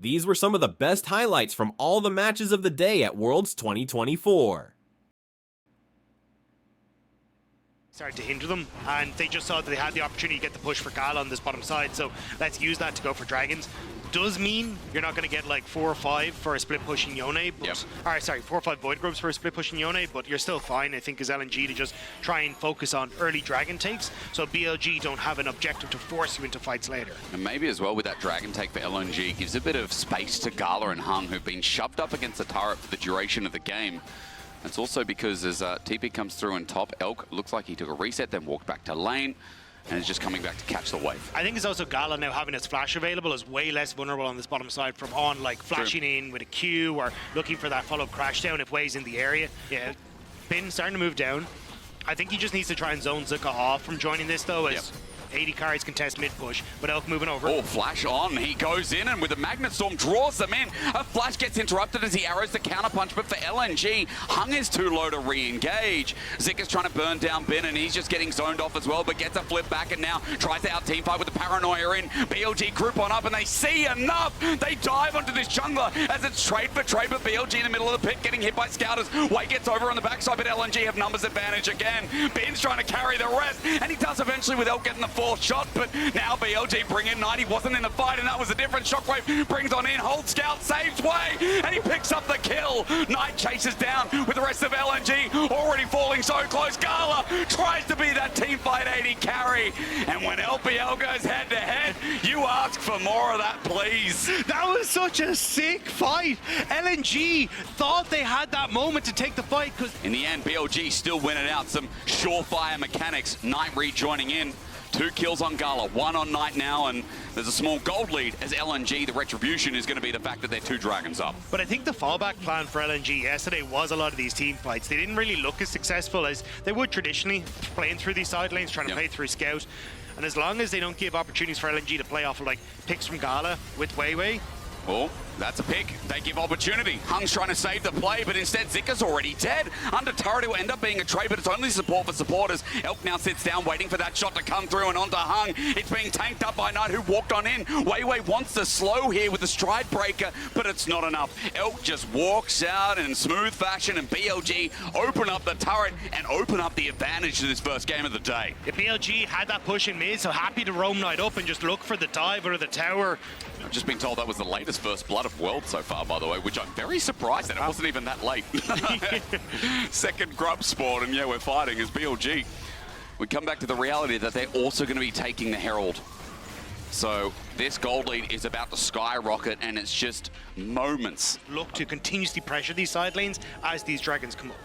These were some of the best highlights from all the matches of the day at Worlds 2024. Started to hinder them, and they just saw that they had the opportunity to get the push for Gala on this bottom side, so let's use that to go for Dragons. Does mean you're not going to get like 4 or 5 for a split push in Yone, but, or sorry, 4 or 5 Void Grubs for a split push in Yone, but you're still fine, I think, as LNG to just try and focus on early Dragon takes, so BLG don't have an objective to force you into fights later. And maybe as well with that Dragon take for LNG, gives a bit of space to Gala and Hung, who've been shoved up against the turret for the duration of the game. It's also because as TP comes through in top, Elk looks like he took a reset, then walked back to lane, and is just coming back to catch the wave. I think it's also Gala now having his flash available is way less vulnerable on this bottom side from on, like flashing in with a Q or looking for that follow-up crash down if Way's in the area. Yeah, Bin starting to move down. I think he just needs to try and zone Zuka off from joining this though, as 80 cards contest mid push, but Elk moving over. Oh, flash on. He goes in and with a Magnet Storm draws them in. A flash gets interrupted as he arrows the counterpunch, but for LNG, Hung is too low to re-engage. Zik is trying to burn down Bin and he's just getting zoned off as well, but gets a flip back and now tries to out team fight with the Paranoia in. BLG group on up and they see enough. They dive onto this jungler as it's trade for trade, but BLG in the middle of the pit getting hit by scouters. Way gets over on the backside, but LNG have numbers advantage again. Bin's trying to carry the rest and he does eventually with Elk getting the fourth shot, but now BLG bring in Knight. He wasn't in the fight and that was a different. Shockwave brings on in, holds scout, saves Way, and he picks up the kill. Knight chases down with the rest of LNG already falling so close. Gala tries to be that team fight 80 carry, and when LPL goes head to head, you ask for more of that, please. That was such a sick fight. LNG thought they had that moment to take the fight because in the end, BLG still winning out. Some surefire mechanics. Knight rejoining in. 2 kills on Gala, 1 on Knight now, and there's a small gold lead as LNG. The retribution is going to be the fact that they're 2 dragons up. But I think the fallback plan for LNG yesterday was a lot of these team fights. They didn't really look as successful as they would traditionally, playing through these side lanes, trying to play through scout. And as long as they don't give opportunities for LNG to play off of like picks from Gala with Weiwei. Well, that's a pick. They give opportunity. Hung's trying to save the play, but instead Zika's already dead. Under turret, it will end up being a trade, but it's only support for supporters. Elk now sits down, waiting for that shot to come through, and onto Hung. It's being tanked up by Knight, who walked on in. Weiwei wants the slow here with the stride breaker, but it's not enough. Elk just walks out in smooth fashion, and BLG open up the turret and open up the advantage to this first game of the day. If BLG had that push in mid, so happy to roam Knight up and just look for the dive or the tower. I've just been told that was the latest first blood of World so far, by the way, which I'm very surprised that it wasn't even that late. Second grub spawn, and yeah, we're fighting as BLG. We come back to the reality that they're also going to be taking the Herald. So this gold lead is about to skyrocket, and it's just moments. Look to continuously pressure these side lanes as these dragons come up.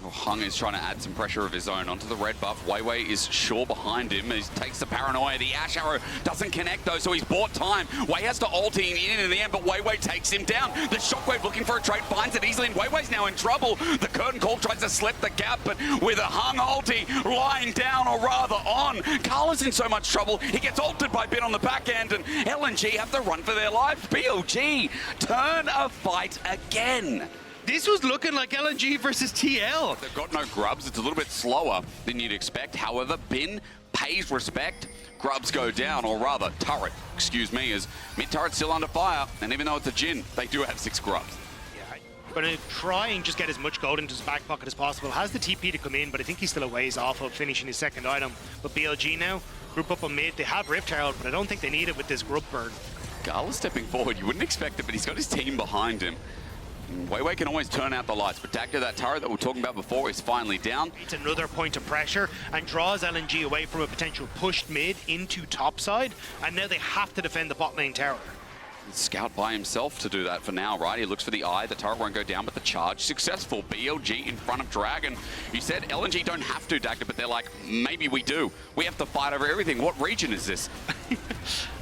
Hung is trying to add some pressure of his own onto the red buff. Weiwei is sure behind him. He takes the Paranoia. The Ash Arrow doesn't connect though, so he's bought time. Wei has to ulti in the end, but Weiwei takes him down. The Shockwave looking for a trade, finds it easily, and Weiwei's now in trouble. The Curtain Call tries to slip the gap, but with a Hung ulti lying down, or rather on, Carla's in so much trouble. He gets ulted by Bin on the back end, and LNG have to run for their lives. BLG turn a fight again. This was looking like LNG versus TL. They've got no grubs. It's a little bit slower than you'd expect. However, Bin pays respect. Grubs go down, or rather, turret, excuse me, as mid-turret's still under fire. And even though it's a Jhin, they do have 6 grubs. Yeah, gonna try and just get as much gold into his back pocket as possible. Has the TP to come in, but I think he's still a ways off of finishing his second item. But BLG now, group up on mid. They have Rift Herald, but I don't think they need it with this grub burn. Gala stepping forward. You wouldn't expect it, but he's got his team behind him. Weiwei can always turn out the lights, but Dagda, that turret that we were talking about before, is finally down. It's another point of pressure and draws LNG away from a potential pushed mid into topside, and now they have to defend the bot lane tower. Scout by himself to do that for now, right? He looks for the eye, the turret won't go down, but the charge successful. BLG in front of Dragon. You said LNG don't have to, Dagda, but they're like, maybe we do. We have to fight over everything. What region is this?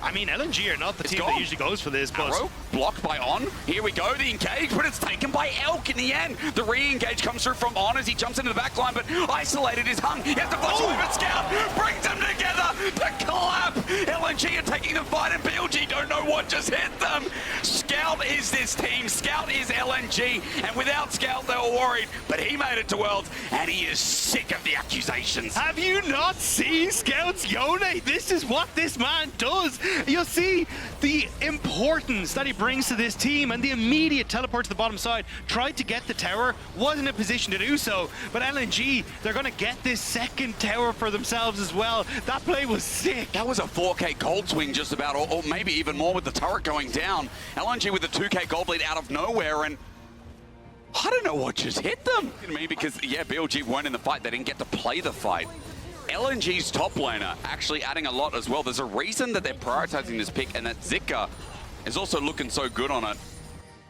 I mean, LNG are not the team that usually goes for this, but... Arrow, blocked by On. Here we go, the engage, but it's taken by Elk in the end. The re-engage comes through from On as he jumps into the back line, but isolated is Hung. He has to flash away, but Scout brings them together to clap. LNG are taking the fight, and BLG don't know what just hit them. Scout Scout is this team. Scout is LNG. And without Scout, they were worried. But he made it to Worlds, and he is sick of the accusations. Have you not seen Scout's Yone? This is what this man does. You'll see the importance that he brings to this team, and the immediate teleport to the bottom side. Tried to get the tower, wasn't in a position to do so, but LNG, they're going to get this second tower for themselves as well. That play was sick. That was a 4K gold swing just about, or maybe even more with the turret going down. LNG with a 2K gold lead out of nowhere, and I don't know what just hit them. Me because, yeah, BLG weren't in the fight. They didn't get to play the fight. LNG's top laner actually adding a lot as well. There's a reason that they're prioritizing this pick, and that Zika is also looking so good on it.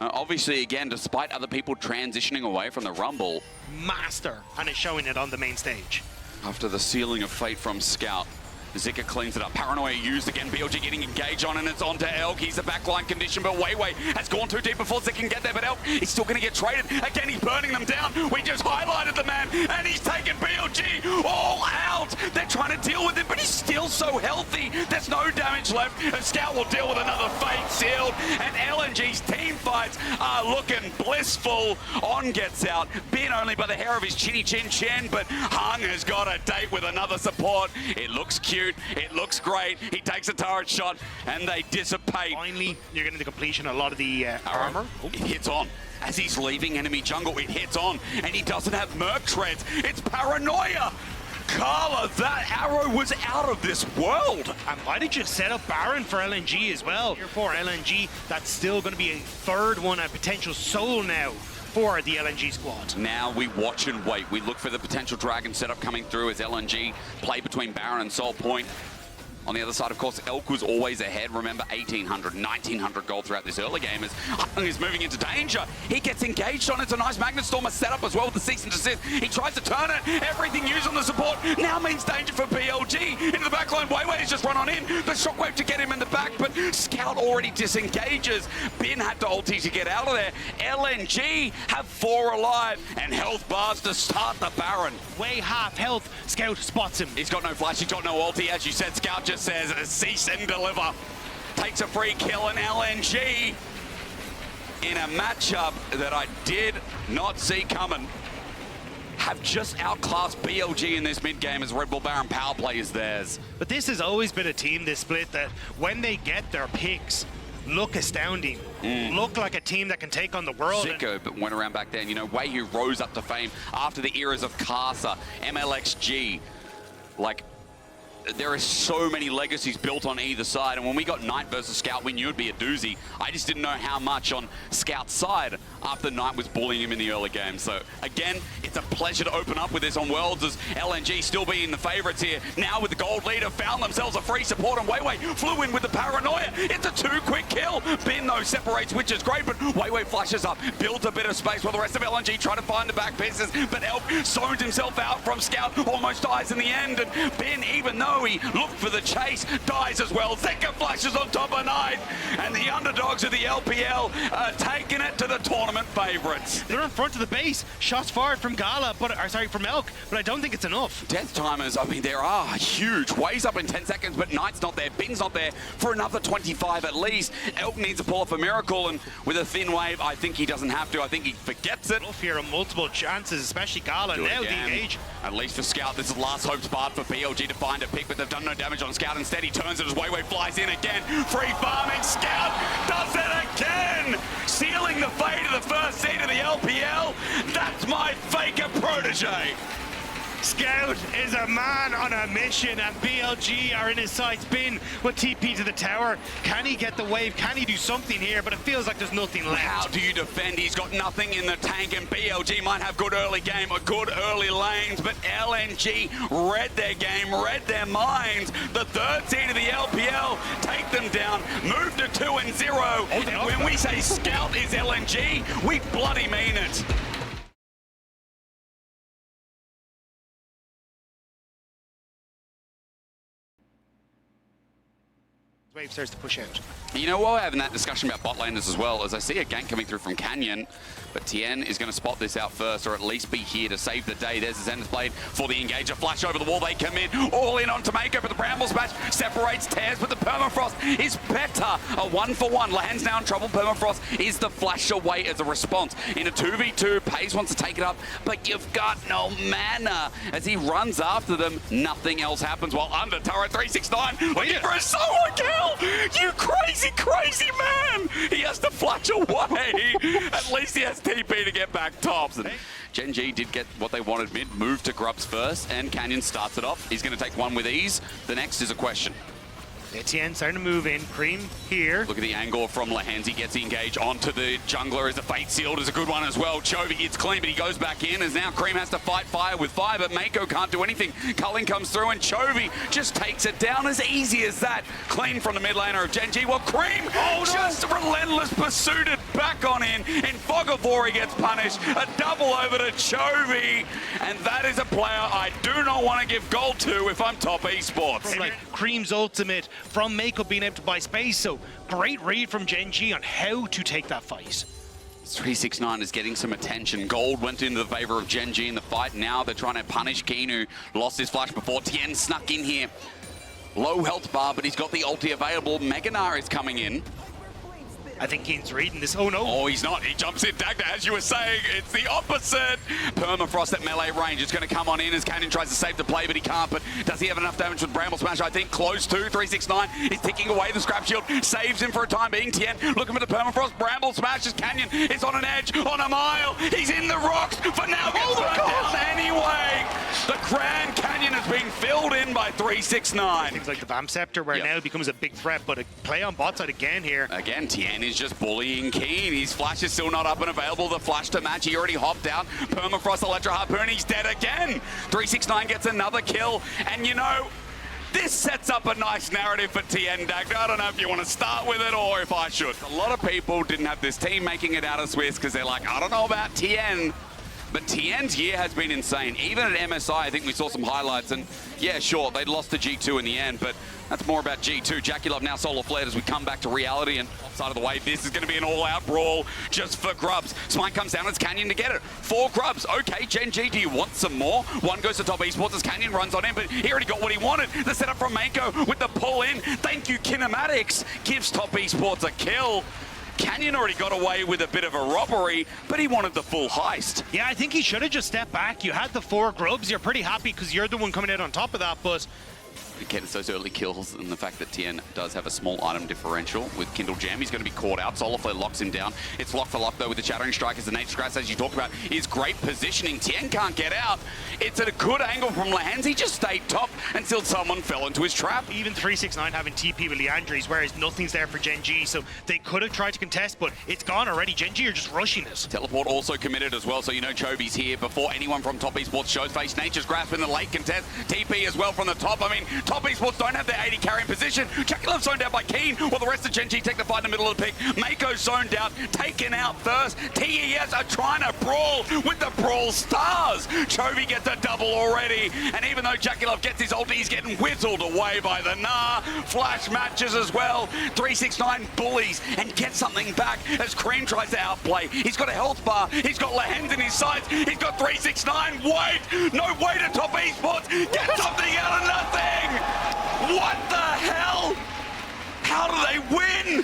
Obviously, again, despite other people transitioning away from the Rumble. Master, and is showing it on the main stage. After the sealing of fate from Scout, Zika cleans it up. Paranoia used again. BLG getting engaged on, and it's onto Elk. He's a backline condition, but Weibo has gone too deep before Zika can get there. But Elk, he's still going to get traded. Again, he's burning them down. We just highlighted the man, and he's taken BLG all out. They're trying to deal with him, but he's still so healthy. There's no damage left. And Scout will deal with another fate sealed. And LNG's team fights are looking blissful. On gets out. Bin only by the hair of his chinny chin chin, but Hung has got a date with another support. It looks cute. It looks great. He takes a turret shot, and they dissipate. Finally, you're getting the completion of a lot of the armor. It hits on. As he's leaving enemy jungle, it hits on, and he doesn't have Merc treads. It's Paranoia. Carla, that arrow was out of this world. And why did you set up Baron for LNG as well? Here for LNG, that's still going to be a third one, a potential soul now for the LNG squad. Now we watch and wait. We look for the potential dragon setup coming through as LNG play between Baron and Soul Point. On the other side, of course, Elk was always ahead. Remember, 1,800, 1,900 gold throughout this early game as Hung is moving into danger. He gets engaged on. It's a nice Magnet Stormer setup as well with the cease and desist. He tries to turn it. Everything used on the support now means danger for BLG. Into the backline, Weiwei has just run on in. The shockwave to get him in the back, but Scout already disengages. Bin had to ulti to get out of there. LNG have 4 alive and health bars to start the Baron. Way half health. Scout spots him. He's got no flash, he's got no ulti. As you said, Scout just says cease and deliver. Takes a free kill, and LNG in a matchup that I did not see coming have just outclassed BLG in this mid game as Red Bull Baron power play is theirs. But this has always been a team, this split, that when they get their picks, look astounding. Look like a team that can take on the world. Zico but went around back then. You know, Wei who rose up to fame after the eras of Casa, MLXG. Like, there are so many legacies built on either side, and when we got Knight versus Scout, we knew it'd be a doozy. I just didn't know how much on Scout's side after Knight was bullying him in the early game. So again, it's a pleasure to open up with this on Worlds as LNG still being the favorites here. Now with the gold leader, found themselves a free support, and Weiwei flew in with the Paranoia. It's a 2-quick kill. Bin though separates, which is great, but Weiwei flashes up, builds a bit of space while the rest of LNG try to find the back pieces, but Elk zones himself out from Scout, almost dies in the end, and Bin, even though he looked for the chase, dies as well. Zeka flashes on top of Knight, and the underdogs of the LPL are taking it to the tournament favorites. They're in front of the base. Shots fired from Gala, from Elk, but I don't think it's enough. Death timers, I mean, there are huge. Weighs up in 10 seconds, but Knight's not there. Bin's not there for another 25 at least. Elk needs to pull off a miracle, and with a thin wave, I think he doesn't have to. I think he forgets it. Off here on multiple chances, especially Gala. Now the engage. At least for Scout, this is last hope's barred for BLG to find a pick, but they've done no damage on Scout. Instead, he turns it as Weiwei flies in again. Free farming. Scout does it again, sealing the fate of the first seed of the LPL. That's my faker protege. Scout is a man on a mission, and BLG are in his sights. Bin with TP to the tower. Can he get the wave? Can he do something here? But it feels like there's nothing left. How do you defend? He's got nothing in the tank, and BLG might have good early game or good early lanes, but LNG read their game, read their minds. The third seed of the LPL take them down, move to 2-0. And when we say Scout is LNG, we bloody mean it. Wave starts to push out. You know, while we're having that discussion about bot laners as well, as I see a gank coming through from Canyon, but Tien is going to spot this out first, or at least be here to save the day. There's the Zenith Blade for the engager. Flash over the wall, they commit. All in on Mako, but the Bramble Smash separates, tears, but the Permafrost is better. A 1-for-1. Lahan's now in trouble. Permafrost is the flash away as a response. In a 2v2, Paze wants to take it up, but you've got no mana. As he runs after them, nothing else happens, while under turret 369, looking for a solo kill! You crazy, crazy man! He has to flash away. At least he has TP to get back tops. And Gen.G did get what they wanted mid, move to Grubs first, and Canyon starts it off. He's going to take one with ease. The next is a question. Etienne starting to move in. Cream here. Look at the angle from Lahan's. He gets the engage onto the jungler as the Fate Sealed is a good one as well. Chovy gets clean, but he goes back in as now Cream has to fight fire with fire, but Mako can't do anything. Culling comes through and Chovy just takes it down as easy as that. Clean from the mid laner of Gen.G. Well, Cream just relentless pursued back on in. Fog of War, he gets punished. A double over to Chovy, and that is a player I do not want to give gold to if I'm top esports. Like Cream's ultimate from Mako being able to buy space, so great read from Gen.G on how to take that fight. 369 is getting some attention. Gold went into the favor of Gen.G in the fight. Now they're trying to punish Keen, who lost his flash before. Tien snuck in here. Low health bar, but he's got the ulti available. Meganar is coming in. I think Keen's reading this. Oh no. Oh, he's not. He jumps in. Dagda, as you were saying, it's the opposite. Permafrost at melee range. It's going to come on in as Canyon tries to save the play, but he can't. But does he have enough damage with Bramble Smash? I think close to. 369 is ticking away the scrap shield. Saves him for a time being. Tien looking for the Permafrost. Bramble smashes Canyon. It's on an edge, on a mile. He's in the rocks. For now, gets burned down anyway. The Grand Canyon has been filled in by 369. Things like the Vamp Scepter, where now it becomes a big threat, but a play on bot side again here. Again, Tien is just bullying Keen. His flash is still not up and available. The flash to match. He already hopped out. Permafrost, Electro Harpoon. He's dead again. 369 gets another kill. And you know, this sets up a nice narrative for Tien Dagda. I don't know if you want to start with it or if I should. A lot of people didn't have this team making it out of Swiss because they're like, I don't know about Tien. But Tien's year has been insane. Even at MSI, I think we saw some highlights. And yeah, sure, they lost to G2 in the end, but that's more about G2. JackieLove now solo flared as we come back to reality, and offside of the way, this is going to be an all-out brawl just for Grubs. Smite comes down, it's Canyon to get it. 4 Grubs. Okay, Gen.G, do you want some more? One goes to top esports as Canyon runs on in, but he already got what he wanted. The setup from Mako with the pull in. Thank you, Kinematics. Gives top esports a kill. Canyon already got away with a bit of a robbery, but he wanted the full heist. Yeah, I think he should have just stepped back. You had the 4 Grubs. You're pretty happy because you're the one coming out on top of that, but Get those early kills, and the fact that Tien does have a small item differential with Kindle Jam, he's going to be caught out. Solarflare locks him down. It's lock for lock though with the Shattering Strike as the Nature Grass, as you talked about, is great positioning. Tien can't get out. It's at a good angle from Lahan's. He just stayed top until someone fell into his trap. Even 369 having TP with Leandries, whereas nothing's there for Gen.G, so they could have tried to contest, but it's gone already. Gen.G are just rushing this. Teleport also committed as well, so you know Chovy's here before anyone from Top Esports shows face. Nature's Grasp in the late contest. TP as well from the top. I mean, Top Esports don't have their 80 carrying position. JackieLove zoned out by Keen, while the rest of Gen.G take the fight in the middle of the pick. Mako zoned out, taken out first. TES are trying to brawl with the Brawl Stars. Chovy gets a double already, and even though JackieLove gets his ulti, he's getting whittled away by the Gnar. Flash matches as well. 369 bullies and gets something back as Cream tries to outplay. He's got a health bar. He's got Lahens in his sights. He's got 369. Wait! No way to Top Esports. Get something out of nothing! What the hell? How do they win?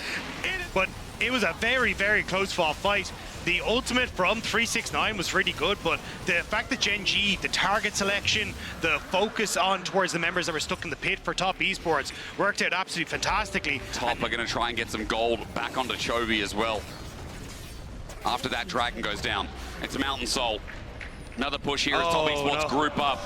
But it was a very, very close fought fight. The ultimate from 369 was really good, but the fact that Gen.G, the target selection, the focus on towards the members that were stuck in the pit for Top Esports worked out absolutely fantastically. Top are going to try and get some gold back onto Chovy as well. After that, Dragon goes down. It's a Mountain Soul. Another push here as Top Esports group up.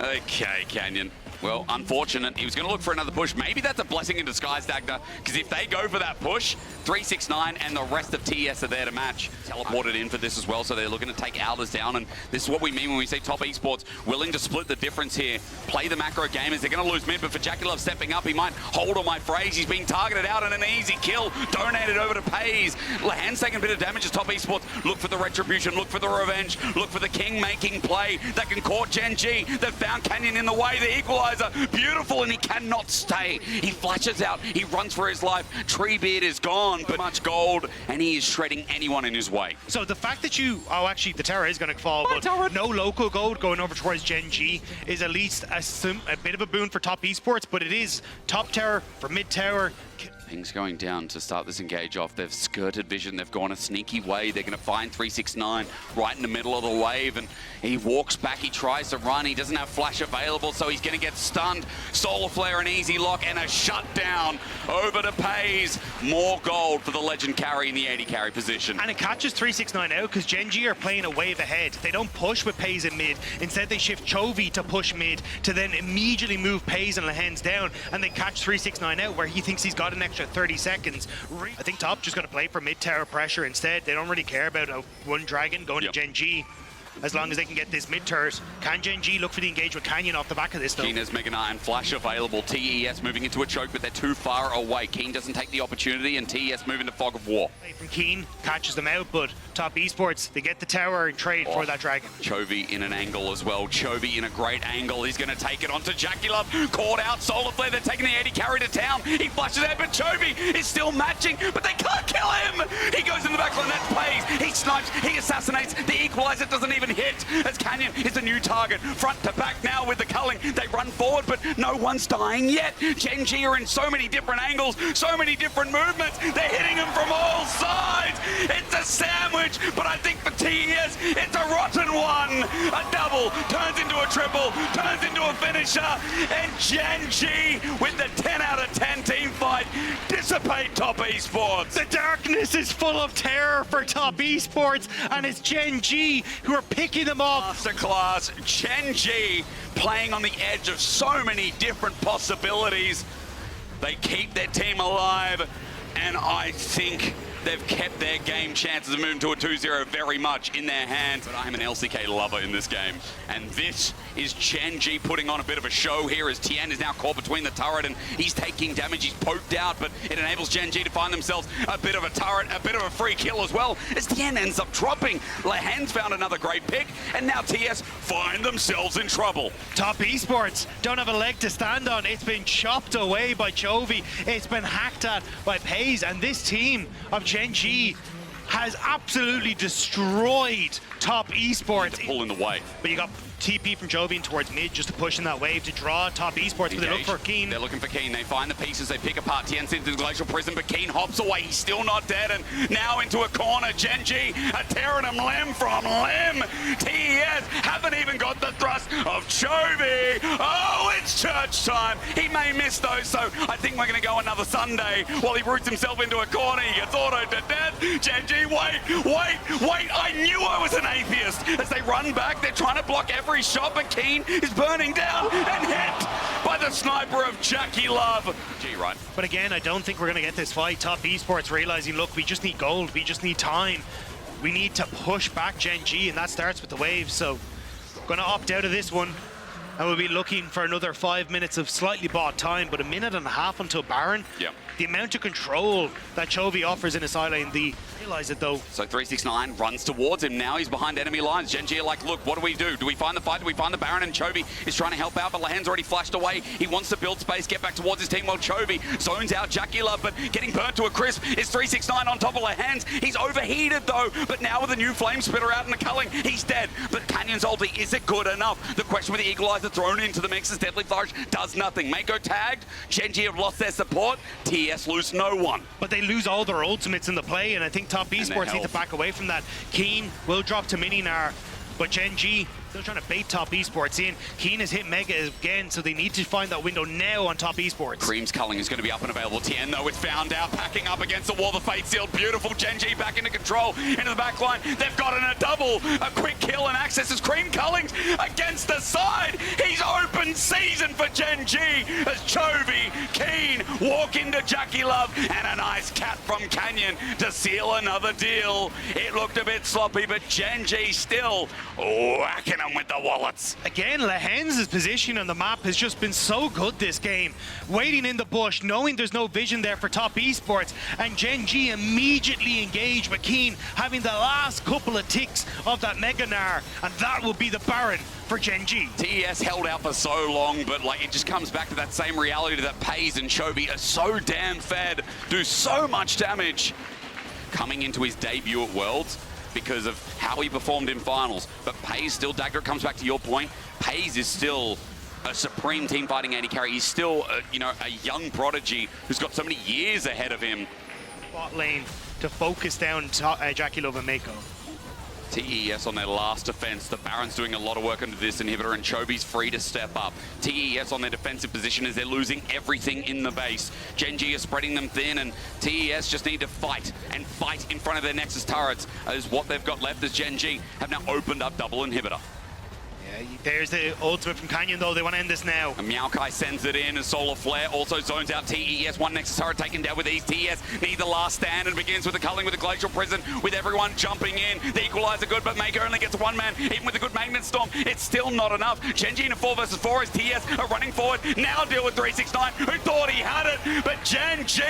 Okay, Canyon. Well, unfortunate. He was going to look for another push. Maybe that's a blessing in disguise, Dagda, because if they go for that push, 369 and the rest of TES are there to match. Teleported in for this as well, so they're looking to take Alders down, and this is what we mean when we say Top Esports willing to split the difference here. Play the macro gamers. They're going to lose mid, but for JackieLove stepping up, he might hold on my phrase. He's being targeted out and an easy kill. Donated over to Paze. Lahan's taking a bit of damage as Top Esports. Look for the retribution, look for the revenge, look for the king making play that can court Gen.G. They've found Canyon in the way, the equalizer. equalizer. Beautiful, and he cannot stay. He flashes out. He runs for his life. Treebeard is gone, but much gold, and he is shredding anyone in his way. So the fact that you... Oh, actually, the tower is going to fall, but no local gold going over towards Gen.G is at least a bit of a boon for top esports, but it is top tower for mid tower. Things going down to start this engage off. They've skirted vision. They've gone a sneaky way. They're going to find 369 right in the middle of the wave, and he walks back. He tries to run. He doesn't have flash available, so he's going to get stunned. Solar Flare, an easy lock, and a shutdown over to Pays. More gold for the legend carry in the 80 carry position. And it catches 369 out because Gen.G are playing a wave ahead. They don't push with Pays in mid. Instead, they shift Chovy to push mid to then immediately move Pays and Lehens down, and they catch 369 out where he thinks he's got an extra 30 seconds. I think top just going to play for mid-tower pressure instead. They don't really care about one dragon going to Gen.G as long as they can get this mid-turret. Can Gen.G look for the engage with Canyon off the back of this though? Keen has Mega Knight and Flash available. TES moving into a choke, but they're too far away. Keen doesn't take the opportunity, and TES moving to Fog of War. From Keen catches them out, but top esports, they get the tower and trade for that dragon. Chovy in an angle as well. Chovy in a great angle. He's going to take it onto Jackie Love. Caught out. Solar Flare. They're taking the 80 carry to town. He flashes out, but Chovy is still matching, but they can't kill him. He goes in the back line. That's Pays. He snipes. He assassinates. The equalizer doesn't even hit as Canyon is a new target. Front to back now with the culling. They run forward, but no one's dying yet. Gen.G are in so many different angles, so many different movements. They're hitting him from all sides. It's a sandwich, but I think for TES, it's a rotten one. A double turns into a triple, turns into a finisher, and Gen.G with the 10 out of 10 team fight dissipate top esports. The darkness is full of terror for top esports, and it's Gen.G who are picking them off. Masterclass. Gen.G playing on the edge of so many different possibilities. They keep their team alive, and I think they've kept their game chances of moving to a 2-0 very much in their hands. But I'm an LCK lover in this game. And this is Gen.G putting on a bit of a show here as Tien is now caught between the turret and he's taking damage. He's poked out, but it enables Gen.G to find themselves a bit of a turret, a bit of a free kill as well as Tien ends up dropping. Lehens found another great pick, and now TS find themselves in trouble. Top esports don't have a leg to stand on. It's been chopped away by Chovy. It's been hacked at by Pays, and this team of Gen.G has absolutely destroyed top esports. To pull in the way. But you got TP from Jovian towards mid just to push in that wave to draw top esports, but they look for Keen. They're looking for Keen. They find the pieces, they pick apart Tien's into the Glacial Prison, but Keen hops away. He's still not dead, and now into a corner. Gen.G are tearing him limb from limb. TES haven't even got the thrust of Chovy. Oh, it's church time. He may miss those, so I think we're going to go another Sunday while he roots himself into a corner. He gets autoed to death. Gen.G, wait. I knew I was an atheist. As they run back, they're trying to block every shot, but Keen is burning down and hit by the sniper of Jackie Love. G, right? But again, I don't think we're going to get this fight. Top esports realizing, look, we just need gold. We just need time. We need to push back Gen.G, and that starts with the waves. So going to opt out of this one, and we'll be looking for another 5 minutes of slightly bought time, but a minute and a half until Baron. Yep. The amount of control that Chovy offers in his side lane, realize it though. So 369 runs towards him. Now he's behind enemy lines. Gen.G are like, look, what do we do? Do we find the fight? Do we find the Baron? And Chovy is trying to help out, but Lehens already flashed away. He wants to build space, get back towards his team while Chovy zones out Jackie Love, but getting burnt to a crisp is 369 on top of Lehens. He's overheated though, but now with a new flame spitter out in the culling, he's dead. But Canyon's ulti, is it good enough? The question with the equalizer thrown into the mix is Deadly Flourish does nothing. Mako tagged. Gen.G have lost their support. TS lose no one. But they lose all their ultimates in the play, and I think top esports need to back away from that. Keen will drop to Mininar, but Gen.G still trying to bait top esports in. Keen has hit Mega again, so they need to find that window now on top esports. Cream's culling is going to be up and available. Tien, though, it's found out, packing up against the wall. The fate sealed. Beautiful. Gen.G back into control, into the back line. They've gotten a double. A quick kill and access as Cream cullings against the side. He's open season for Gen.G as Chovy, Keen walk into Jackie Love, and a nice cat from Canyon to seal another deal. It looked a bit sloppy, but Gen.G still whacking them with the wallets. Again, Lehens' position on the map has just been so good this game. Waiting in the bush, knowing there's no vision there for Top Esports, and Gen.G immediately engaged McKeen, having the last couple of ticks of that Mega Gnar, and that will be the Baron for Gen.G. TES held out for so long, but like it just comes back to that same reality that Pays and Chovy are so damn fed, do so much damage. Coming into his debut at Worlds because of how he performed in finals. But Pays still, Dagger, comes back to your point, Pays is still a supreme team fighting AD carry. He's still, a young prodigy who's got so many years ahead of him. Bot lane to focus down Jackie Love and Mako. TES on their last defense. The Baron's doing a lot of work under this inhibitor, and Chovy's free to step up. TES on their defensive position as they're losing everything in the base. Gen.G is spreading them thin, and TES just need to fight and fight in front of their Nexus turrets is what they've got left as Gen.G have now opened up double inhibitor. Yeah, there's the ultimate from Canyon though, they want to end this now. And Maokai sends it in, and Solar Flare also zones out TES. One Nexus turret taken down with ease. TES need the last stand and begins with the culling with the Glacial Prison, with everyone jumping in. The equalizer good, but Mako only gets one man, even with a good Magnet Storm. It's still not enough. Gen.G in a 4 versus 4 as TES are running forward. Now deal with 369, who thought he had it, but Gen.G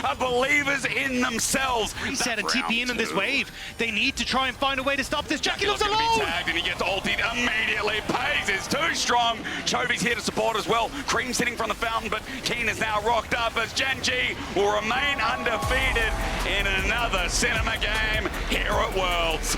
are believers in themselves. Reset and TP in this wave. They need to try and find a way to stop this. Jackie Love's alone! Be tagged, and he gets ulted immediately. Pays is too strong. Chovy's here to support as well. Cream sitting from the fountain, but Keen is now rocked up as Gen.G will remain undefeated in another cinema game here at Worlds.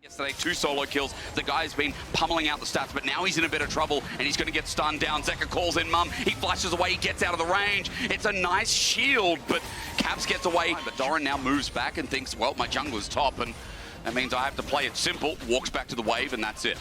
Yesterday, 2 solo kills. The guy's been pummeling out the stats, but now he's in a bit of trouble and he's going to get stunned down. Zeka calls in Mum. He flashes away. He gets out of the range. It's a nice shield, but Caps gets away. But Doran now moves back and thinks, well, my jungler's top, and that means I have to play it simple. Walks back to the wave, and that's it.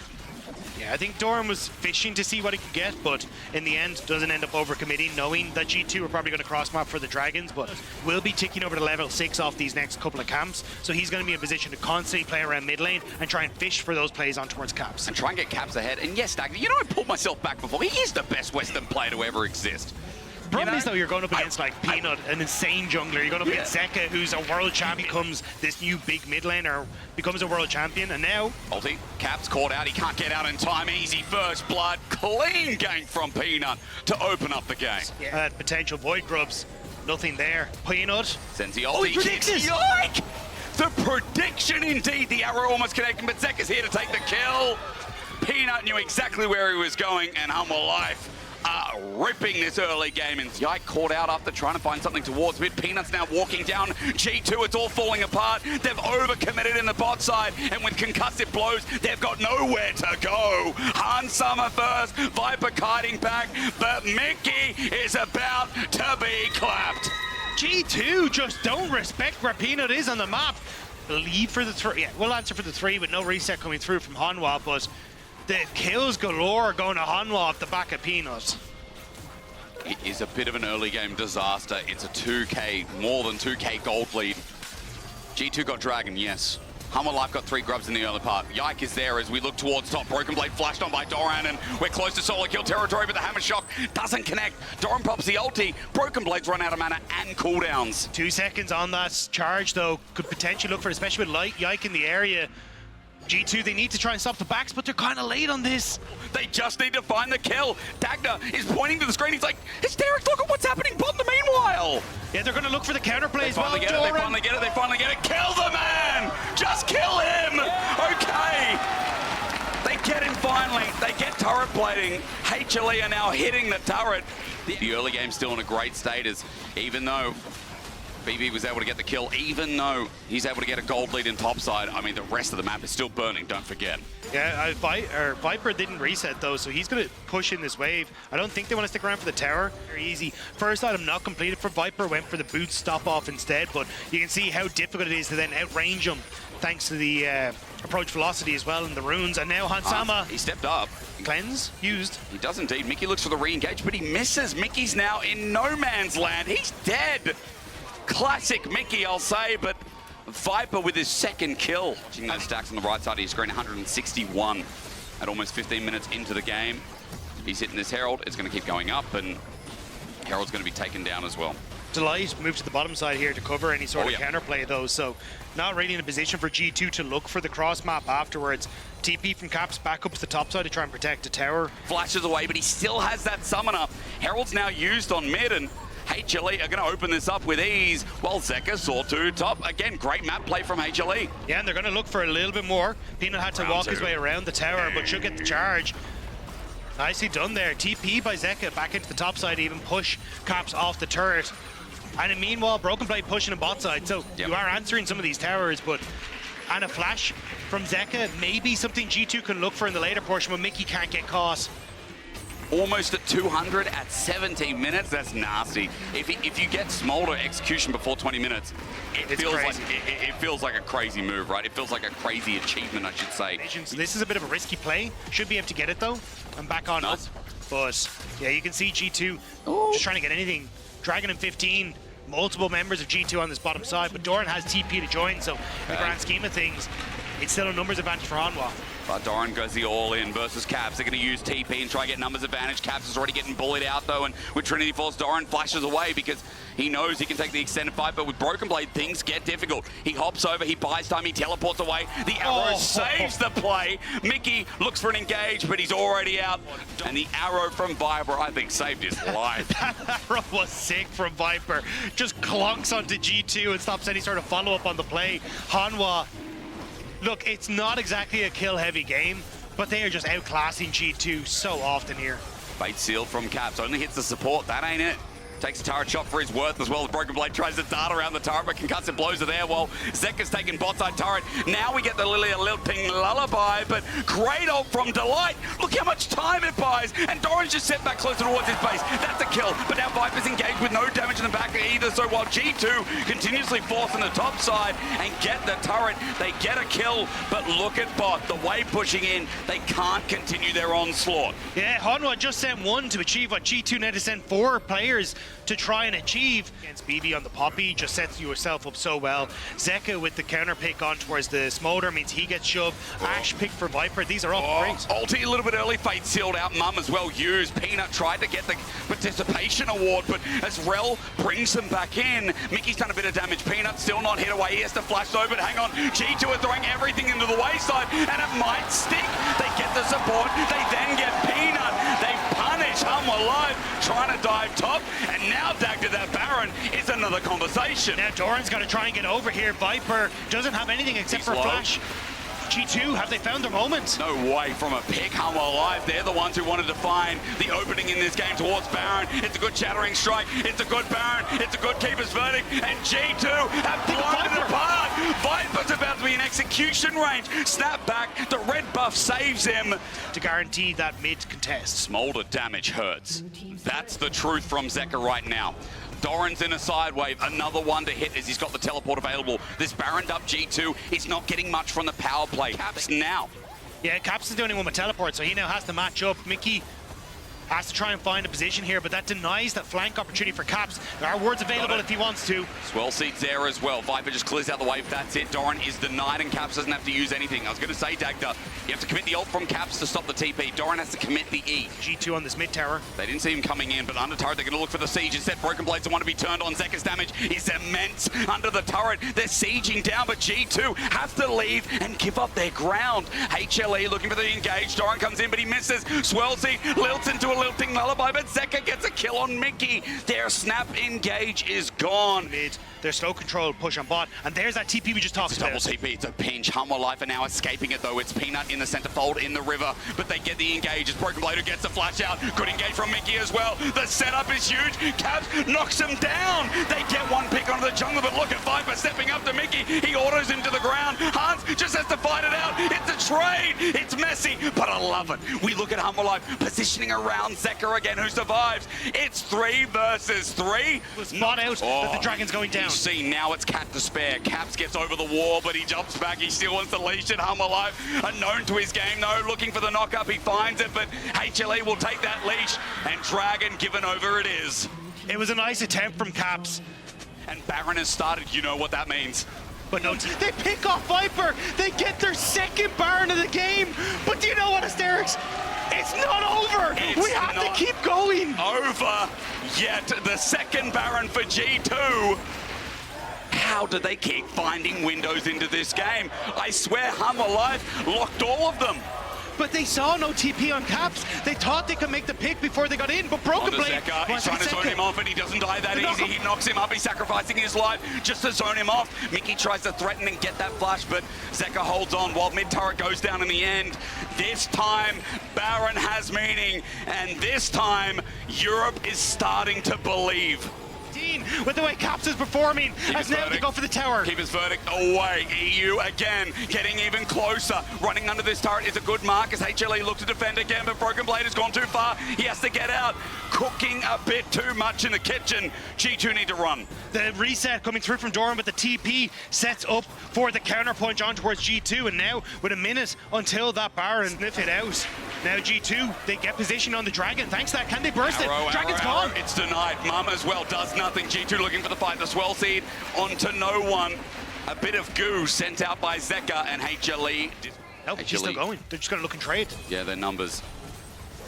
Yeah, I think Doran was fishing to see what he could get, but in the end doesn't end up overcommitting, knowing that G2 are probably going to cross-map for the Dragons, but will be ticking over to level 6 off these next couple of camps, so he's going to be in a position to constantly play around mid lane and try and fish for those plays on towards Caps. And try and get Caps ahead. And yes, Dagger, I pulled myself back before. He is the best Western player to ever exist. The problem is, though, you're going up against, like, Peanut, an insane jungler. You're going up against Zeka, who's a world champion, becomes this new big mid laner, becomes a world champion, and now... Ulti, Caps caught out. He can't get out in time. Easy first blood. Clean gank from Peanut to open up the game. Yeah. Potential Void Grubs, nothing there. Peanut... Sends the ulti. Oh, he predicts it! Yoink! The prediction, indeed. The arrow almost connecting, but Zeka's here to take the kill. Peanut knew exactly where he was going, and Hanwha Life are ripping this early game, and Yike caught out after trying to find something towards mid. Peanut's now walking down G2. It's all falling apart. They've overcommitted in the bot side, and with concussive blows, they've got nowhere to go. Han Summer first, Viper kiting back, but Mickey is about to be clapped. G2 just don't respect where Peanut is on the map. Lead for the 3. Yeah, we'll answer for the 3 with no reset coming through from Hanwha, but the kills galore going to Hanwha off the back of Peanut. It is a bit of an early game disaster. It's a 2k, more than 2k gold lead. G2 got Dragon, yes. Hanwha Life got 3 grubs in the early part. Yike is there as we look towards top. Broken Blade flashed on by Doran, and we're close to solo kill territory, but the Hammer Shock doesn't connect. Doran pops the ulti. Broken Blades run out of mana and cooldowns. 2 seconds on that charge, though, could potentially look for, especially with Yike in the area. G2, they need to try and stop the backs, but they're kind of late on this. They just need to find the kill. Dagda is pointing to the screen. He's like, hysteric, look at what's happening bottom meanwhile. Yeah, they're going to look for the counterplay as well. They finally get it, they finally get it. Kill the man! Just kill him! Okay. They get him finally. They get turret plating. HLE are now hitting the turret. The early game's still in a great state, as even though BB was able to get the kill, even though he's able to get a gold lead in topside, I mean, the rest of the map is still burning, don't forget. Yeah, Viper didn't reset, though, so he's going to push in this wave. I don't think they want to stick around for the tower. Very easy. First item not completed for Viper, went for the boot stop-off instead, but you can see how difficult it is to then outrange him, thanks to the approach velocity as well and the runes. And now Hansama... he stepped up. Cleanse used. He does indeed. Mickey looks for the re-engage, but he misses. Mickey's now in no man's land. He's dead. Classic Mickey, I'll say, but Viper with his second kill. Those stacks on the right side of your screen, 161 at almost 15 minutes into the game. He's hitting this Herald. It's going to keep going up, and Herald's going to be taken down as well. Delight moved to the bottom side here to cover any sort of yeah. counterplay though, so not really in a position for G2 to look for the cross map afterwards. TP from Caps back up to the top side to try and protect the tower. Flashes away, but he still has that summoner. Herald's now used on mid, and HLE are going to open this up with ease, while Zeka saw to top. Again, great map play from HLE. Yeah, and they're going to look for a little bit more. Peanut had to walk his way around the tower, but should get the charge. Nicely done there. TP by Zeka back into the top side, even push Caps off the turret. And meanwhile, Broken Blade pushing the bot side. So you are answering some of these towers, but and a flash from Zeka, maybe something G2 can look for in the later portion, but Mickey can't get caught. Almost at 200 at 17 minutes. That's nasty. If you get Smolder execution before 20 minutes, it feels like a crazy move, right? It feels like a crazy achievement, I should say. This is a bit of a risky play. Should be able to get it though. I'm back on up. But yeah, you can see G2 just trying to get anything. Dragon in 15. Multiple members of G2 on this bottom side, but Doran has TP to join, so in the grand scheme of things, it's still a numbers advantage for Hanwha. But Doran goes the all-in versus Caps. They're going to use TP and try and get numbers advantage. Caps is already getting bullied out, though, and with Trinity Force, Doran flashes away because he knows he can take the extended fight, but with Broken Blade, things get difficult. He hops over, he buys time, he teleports away. The arrow saves the play. Mickey looks for an engage, but he's already out. And the arrow from Viper, I think, saved his life. That arrow was sick from Viper. Just clunks onto G2 and stops any sort of follow-up on the play. Hanwha, look, it's not exactly a kill-heavy game, but they are just outclassing G2 so often here. Bait seal from Caps, only hits the support, that ain't it. Takes a turret shot for his worth as well as Broken Blade tries to dart around the turret, but concussive blows are there while Zeka's taking bot side turret. Now we get the lilting lullaby, but great ult from Delight. Look how much time it buys, and Doran's just set back closer towards his base. That's a kill, but now Viper's engaged with no damage in the back either, so while G2 continuously forcing the top side and get the turret, they get a kill, but look at bot, the wave pushing in, they can't continue their onslaught. Yeah, Hanwha just sent one to achieve what G2 need to send 4 players to try and achieve. Against BB on the Poppy just sets yourself up so well. Zeka with the counter pick on towards the Smolder means he gets shoved. Ash pick for Viper. These are all great. Ulti a little bit early. Fate sealed out. Mum as well used. Peanut tried to get the participation award, but as Rel brings them back in, Mickey's done a bit of damage. Peanut still not hit away. He has to flash over, but hang on. G2 are throwing everything into the wayside, and it might stick. They get the support. They then get Peanut. They punish Hanwha live, trying to dive top, and now Dagda, that Baron, is another conversation. Now Doran's got to try and get over here. Viper doesn't have anything except for flash. G2, have they found their moment? No way from a pick. Hanwha live. They're the ones who wanted to find the opening in this game towards Baron. It's a good shattering strike. It's a good Baron. It's a good keeper's verdict. And G2 have blown it apart. Viper's about to be in execution range. Snap back. The red buff saves him to guarantee that mid contest. Smolder damage hurts. That's the truth from Zeka right now. Doran's in a side wave, another one to hit as he's got the teleport available. This Baroned up G2 is not getting much from the power play. Caps now. Yeah, Caps is the only one with teleport, so he now has to match up. Mickey has to try and find a position here, but that denies that flank opportunity for Caps. There are wards available if he wants to. Swell seat's there as well. Viper just clears out the wave. That's it. Doran is denied, and Caps doesn't have to use anything. I was going to say, Dagda, you have to commit the ult from Caps to stop the TP. Doran has to commit the E. G2 on this mid tower. They didn't see him coming in, but under turret, they're going to look for the siege. Instead, Broken Blades want to be turned on. Zeka's damage is immense under the turret. They're sieging down, but G2 have to leave and give up their ground. HLE looking for the engage. Doran comes in, but he misses. Swellsy lilts into a lilting lullaby, but Zeka gets a kill on Mickey. Their snap engage is gone. Mid, their slow control push on bot, and there's that TP we just talked about. It's a double TP, it's a pinch. Hanwha life are now escaping it though. It's Peanut in the center fold in the river, but they get the engage. It's Broken Blade who gets the flash out. Good engage from Mickey as well. The setup is huge. Caps knocks him down. They get one pick onto the jungle, but look at Viper stepping up to Mickey. He autos him to the ground. Hans just has to fight it out. It's a trade. It's messy, but I love it. We look at Hanwha life positioning around Zeka again, who survives. It's 3 versus 3. Spot out that the Dragon's going down. You see, now it's Cat to spare. Caps gets over the wall, but he jumps back. He still wants the leash at Hanwha life. Unknown to his game, though. Looking for the knock-up. He finds it, but HLE will take that leash, and Dragon given over it is. It was a nice attempt from Caps. And Baron has started. You know what that means. But no, they pick off Viper. They get their second Baron of the game. But do you know what, Asterix? It's not over. We And they keep going. Over yet. The second Baron for G2. How do they keep finding windows into this game? I swear Hanwha Live locked all of them. But they saw no TP on Caps. They thought they could make the pick before they got in, but Broken Blade... He's trying to zone him off, and he doesn't die that easy. He knocks him up. He's sacrificing his life just to zone him off. Mickey tries to threaten and get that flash, but Zeka holds on while mid-turret goes down in the end. This time, Baron has meaning, and this time, Europe is starting to believe. With the way Caps is performing, as now they go for the tower. Keep his verdict away. EU again, getting even closer. Running under this turret is a good mark as HLE looks to defend again, but Broken Blade has gone too far. He has to get out. Cooking a bit too much in the kitchen. G2 need to run. The reset coming through from Doran, but the TP sets up for the counterpunch on towards G2, and now with a minute until that Baron sniff it out. Now G2, they get position on the Dragon. Thanks to that, can they burst it? Dragon's gone. It's denied. Mum as well does nothing. G2 looking for the fight. The swell seed onto no one. A bit of goo sent out by Zeka and HLE. Nope, he's still going. They're just going to look and trade. Yeah, their numbers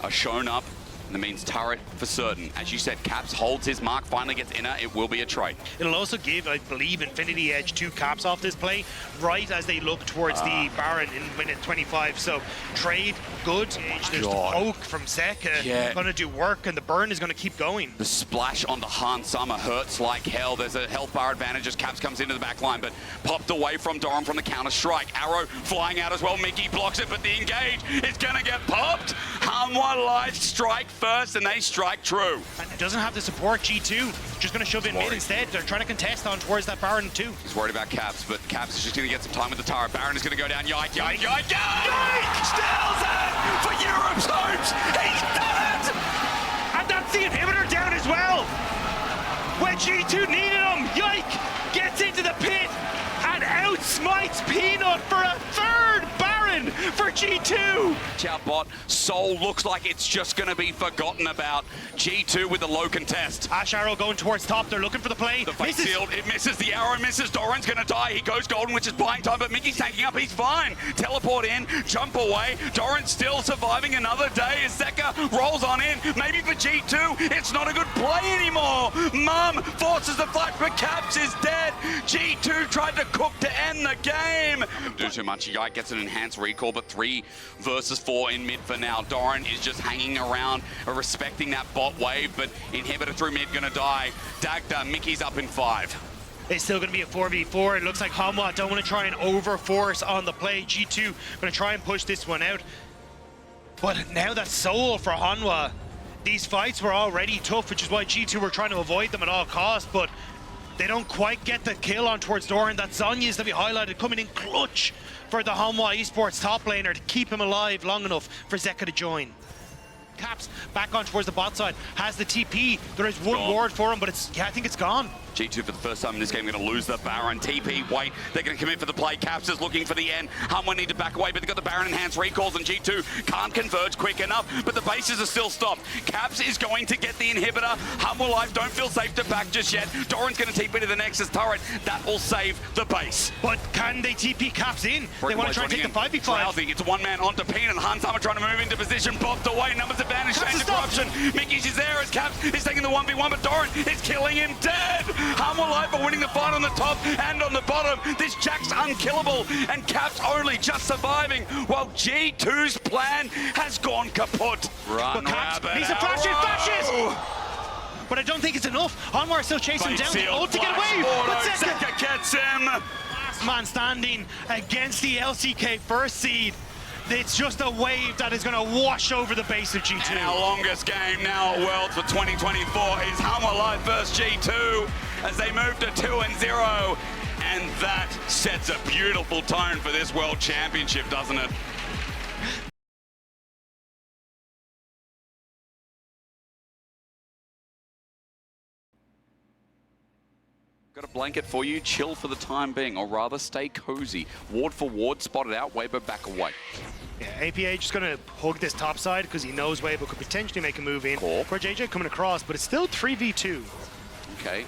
are shown up. And that means turret for certain. As you said, Caps holds his mark, finally gets inner. It will be a trade. It'll also give, I believe, Infinity Edge 2 Caps off this play, right as they look towards the Baron in minute 25. So trade, good. There's the poke from Zeka, going to do work, and the burn is going to keep going. The splash on the Han Summer hurts like hell. There's a health bar advantage as Caps comes into the back line, but popped away from Doran from the counter strike. Arrow flying out as well. Mickey blocks it, but the engage is going to get popped. Hanwha Live strike first, and they strike true. And it doesn't have the support. G2 just going to shove in mid instead. They're trying to contest on towards that Baron too. He's worried about Caps, but Caps is just going to get some time with the turret. Baron is going to go down. Yike, yike, yike, yike! Steals it for Europe's hopes. He's done it! And that's the inhibitor down as well. When G2 needed him, Yike gets into the pit and outsmites Peanut for a third Baron for G2. Chow bot, Soul looks like it's just going to be forgotten about. G2 with the low contest. Ash Arrow going towards top. They're looking for the play. The fake sealed. It misses. The arrow misses. Doran's going to die. He goes golden, which is buying time, but Mickey's tanking up. He's fine. Teleport in. Jump away. Doran's still surviving another day as Zeka rolls on in. Maybe for G2, it's not a good play anymore. Mum forces the flash, but Caps is dead. G2 tried to cook to end the game. Do too much. Guy gets an enhanced recall, but 3 versus 4 in mid for now. Doran is just hanging around, respecting that bot wave, but inhibitor through mid gonna die. Dagda, Mickey's up in 5. It's still going to be a 4v4. It looks like Hanwha don't want to try and overforce on the play. G2 going to try and push this one out. But now that's Soul for Hanwha. These fights were already tough, which is why G2 were trying to avoid them at all costs, but they don't quite get the kill on towards Doran. That Zonya's that we highlighted coming in clutch for the Hanwha Esports top laner to keep him alive long enough for Zeka to join. Caps back on towards the bot side, has the TP. There is one ward for him, but it's, I think it's gone. G2 for the first time in this game going to lose the Baron. TP, wait, they're going to commit for the play. Caps is looking for the end. Hanwha need to back away, but they've got the Baron enhanced recalls, and G2 can't converge quick enough, but the bases are still stopped. Caps is going to get the inhibitor. Hanwha Live don't feel safe to back just yet. Doran's going to TP to the Nexus turret. That will save the base. But can they TP Caps in? They want to try and take the 5v5. Drowsy, it's one man onto Peen, and Hansama trying to move into position. Bopped away, numbers advantage, change of corruption. Mickey's is there as Caps is taking the 1v1, but Doran is killing him dead. Hanwha Live are winning the fight on the top and on the bottom. This Jack's unkillable, and Caps only just surviving, while G2's plan has gone kaput. Run, but Caps needs to flash it, flashes! But I don't think it's enough. Hanwha are still chasing him down. The ult to get away, but Zeka gets him. Last man standing against the LCK first seed. It's just a wave that is going to wash over the base of G2. And our longest game now at Worlds for 2024 is Hanwha Live versus G2 as they move to 2-0. And that sets a beautiful tone for this World Championship, doesn't it? Got a blanket for you, chill for the time being, or rather stay cozy. Ward for ward, spotted out, Weibo back away. Yeah, APA just going to hug this top side because he knows Weibo could potentially make a move in. For JJ coming across, but it's still 3v2. Okay.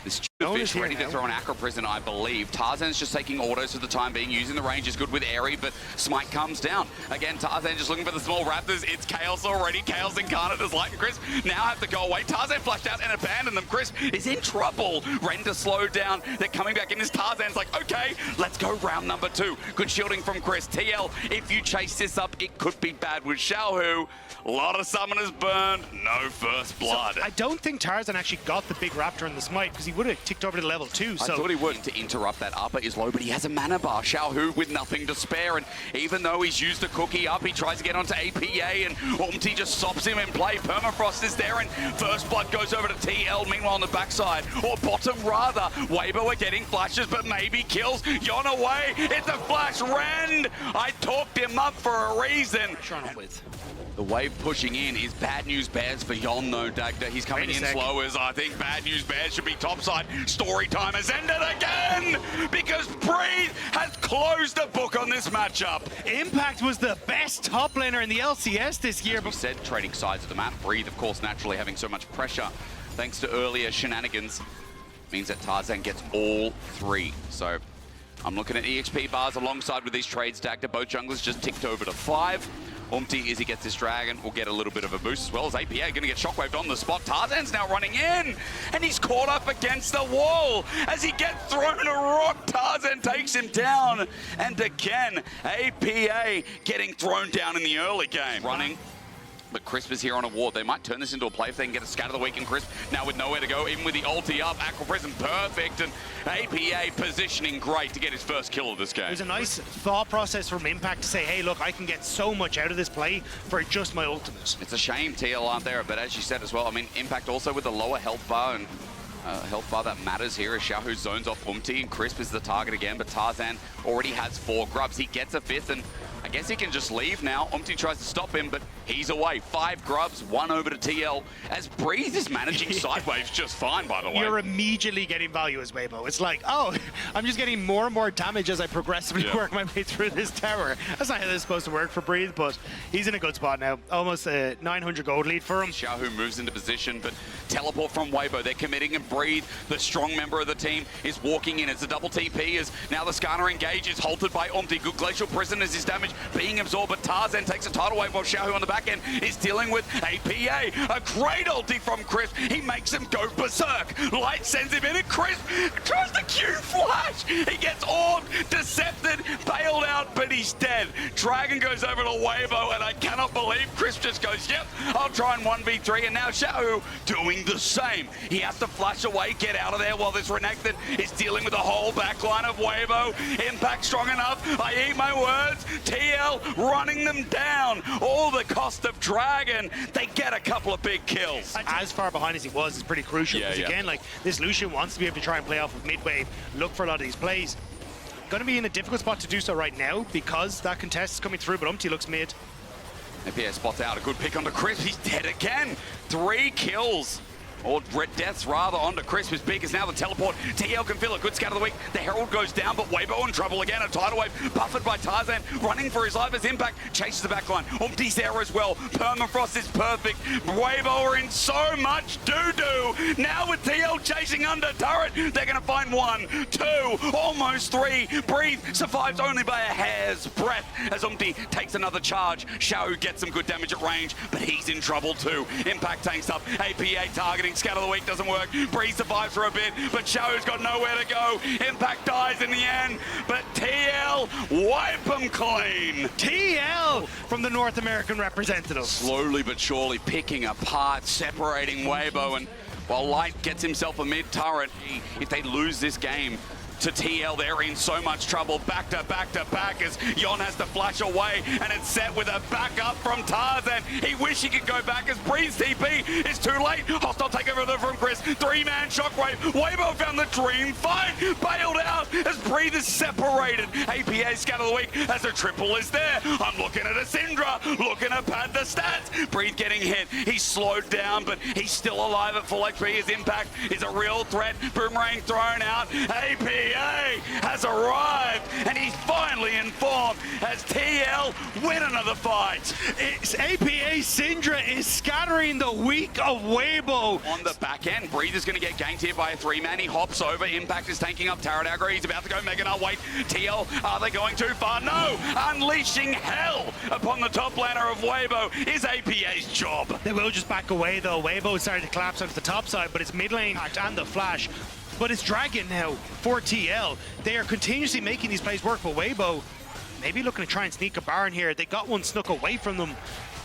This the Yone fish, is here ready to now. throw an Acro Prison, I believe. Tarzan's just taking autos for the time being, using the range is good with Airy, but Smite comes down. Again, Tarzan just looking for the small Raptors. It's Chaos already. Chaos Incarnate is like Chris now have to go away. Tarzan flashed out and abandoned them. Chris is in trouble. Render slowed down. They're coming back in as Tarzan's like, okay, let's go round number 2. Good shielding from Chris. TL, if you chase this up, it could be bad with Xiaohu. A lot of summoners burned, no first blood. So I don't think Tarzan actually got the big Raptor in the Smite because he would have ticked over to level 2. So I thought he would. To interrupt that upper is low, but he has a mana bar. Xiaohu with nothing to spare, and even though he's used the cookie up, he tries to get onto APA, and Umti just stops him in play. Permafrost is there, and first blood goes over to TL. Meanwhile, on the backside, or bottom rather, Weibo are getting flashes, but maybe kills. Yon away. It's a flash. Rend. I talked him up for a reason. with. The wave pushing in is bad news bears for Yon though, Dagda. He's coming in slow as I think bad news bears should be topside. Story time has ended again because Breathe has closed the book on this matchup. Impact was the best top laner in the LCS this year. We said trading sides of the map. Breathe, of course, naturally having so much pressure thanks to earlier shenanigans means that Tarzan gets all 3. So I'm looking at EXP bars alongside with these trades. Dagda, both junglers just ticked over to 5. Umti, as he gets this dragon, will get a little bit of a boost as well as APA going to get shockwaved on the spot. Tarzan's now running in, and he's caught up against the wall. As he gets thrown a rock, Tarzan takes him down. And again, APA getting thrown down in the early game. Running. But Crisp is here on a ward. They might turn this into a play if they can get a scatter the week in Crisp. Now with nowhere to go, even with the ulti up, Aqua Prison perfect, and APA positioning great to get his first kill of this game. It was a nice thought process from Impact to say, hey, look, I can get so much out of this play for just my ultimate. It's a shame TL aren't there, but as you said as well, I mean, Impact also with the lower health bar, and health bar that matters here as Xiaohu zones off Umti, and Crisp is the target again, but Tarzan already has 4 grubs. He gets a 5th, and I guess he can just leave now. Umti tries to stop him, but he's away. 5 grubs, 1 over to TL, as Breeze is managing sideways just fine, by the way. You're immediately getting value as Weibo. It's like, oh, I'm just getting more and more damage as I progressively work my way through this tower. That's not how this is supposed to work for Breeze, but he's in a good spot now. Almost a 900 gold lead for him. Xiaohu moves into position, but teleport from Weibo. They're committing and Breathe, the strong member of the team, is walking in. It's a double TP as now the Skarner engage is halted by Umti. Good Glacial Prison as his damage being absorbed, but Tarzan takes a tidal wave while Xiaohu on the back end is dealing with APA. A great ulti from Crisp. He makes him go berserk. Light sends him in, and Crisp tries to Q flash. He gets orbed, decepted, bailed out, but he's dead. Dragon goes over to Weibo, and I cannot believe Crisp just goes, yep, I'll try and 1v3, and now Xiaohu doing the same. He has to flash away, get out of there while this Renekton is dealing with the whole backline of Weibo. Impact strong enough. I eat my words. TL running them down. All the cost of Dragon. They get a couple of big kills. As far behind as he was is pretty crucial. Because again, like this Lucian wants to be able to try and play off of mid-wave, look for a lot of these plays. Going to be in a difficult spot to do so right now because that contest is coming through, but Umti looks mid. APA spots out a good pick onto Crisp. He's dead again. 3 kills. Or deaths rather onto Crisp. As big as now the teleport. TL can feel a good scout of the week. The Herald goes down, but Weibo in trouble again. A tidal wave buffered by Tarzan, running for his life as Impact chases the backline. Umti's there as well. Permafrost is perfect. Weibo are in so much doo-doo. Now with TL chasing under turret, they're going to find 1, 2, almost 3. Breathe survives only by a hair's breadth as Umti takes another charge. Xiaohu gets some good damage at range, but he's in trouble too. Impact tanks up. APA targeting. Scatter the week doesn't work. Breeze survives for a bit, but Xiaohu's got nowhere to go. Impact dies in the end, but TL wipe them clean. TL from the North American representative. Slowly but surely picking apart, separating Weibo, and while Light gets himself a mid turret, if they lose this game to TL, they're in so much trouble. Back to back to back as Yon has to flash away, and it's set with a backup from Tarzan. He wish he could go back as Breeze TP is too late. Hostile takeover from Chris. 3-man shockwave. Weibo found the dream fight. Bailed out as Breathe is separated. APA scatter the week as a triple is there. I'm looking at a Syndra, looking to pad the stats. Breathe getting hit. He's slowed down, but he's still alive at full HP. His Impact is a real threat. Boomerang thrown out. APA APA has arrived, and he's finally informed as TL win another fight. It's APA Syndra is scattering the weak of Weibo. On the back end, Breathe is going to get ganked here by a 3-man. He hops over. Impact is tanking up Tara Dagger. He's about to go Mega Nut. Wait, TL, are they going too far? No! Unleashing hell upon the top laner of Weibo is APA's job. They will just back away though. Weibo is starting to collapse onto the top side, but it's mid lane and the flash. But it's Dragon now for TL. They are continuously making these plays work, but Weibo maybe looking to try and sneak a Baron here. They got one snuck away from them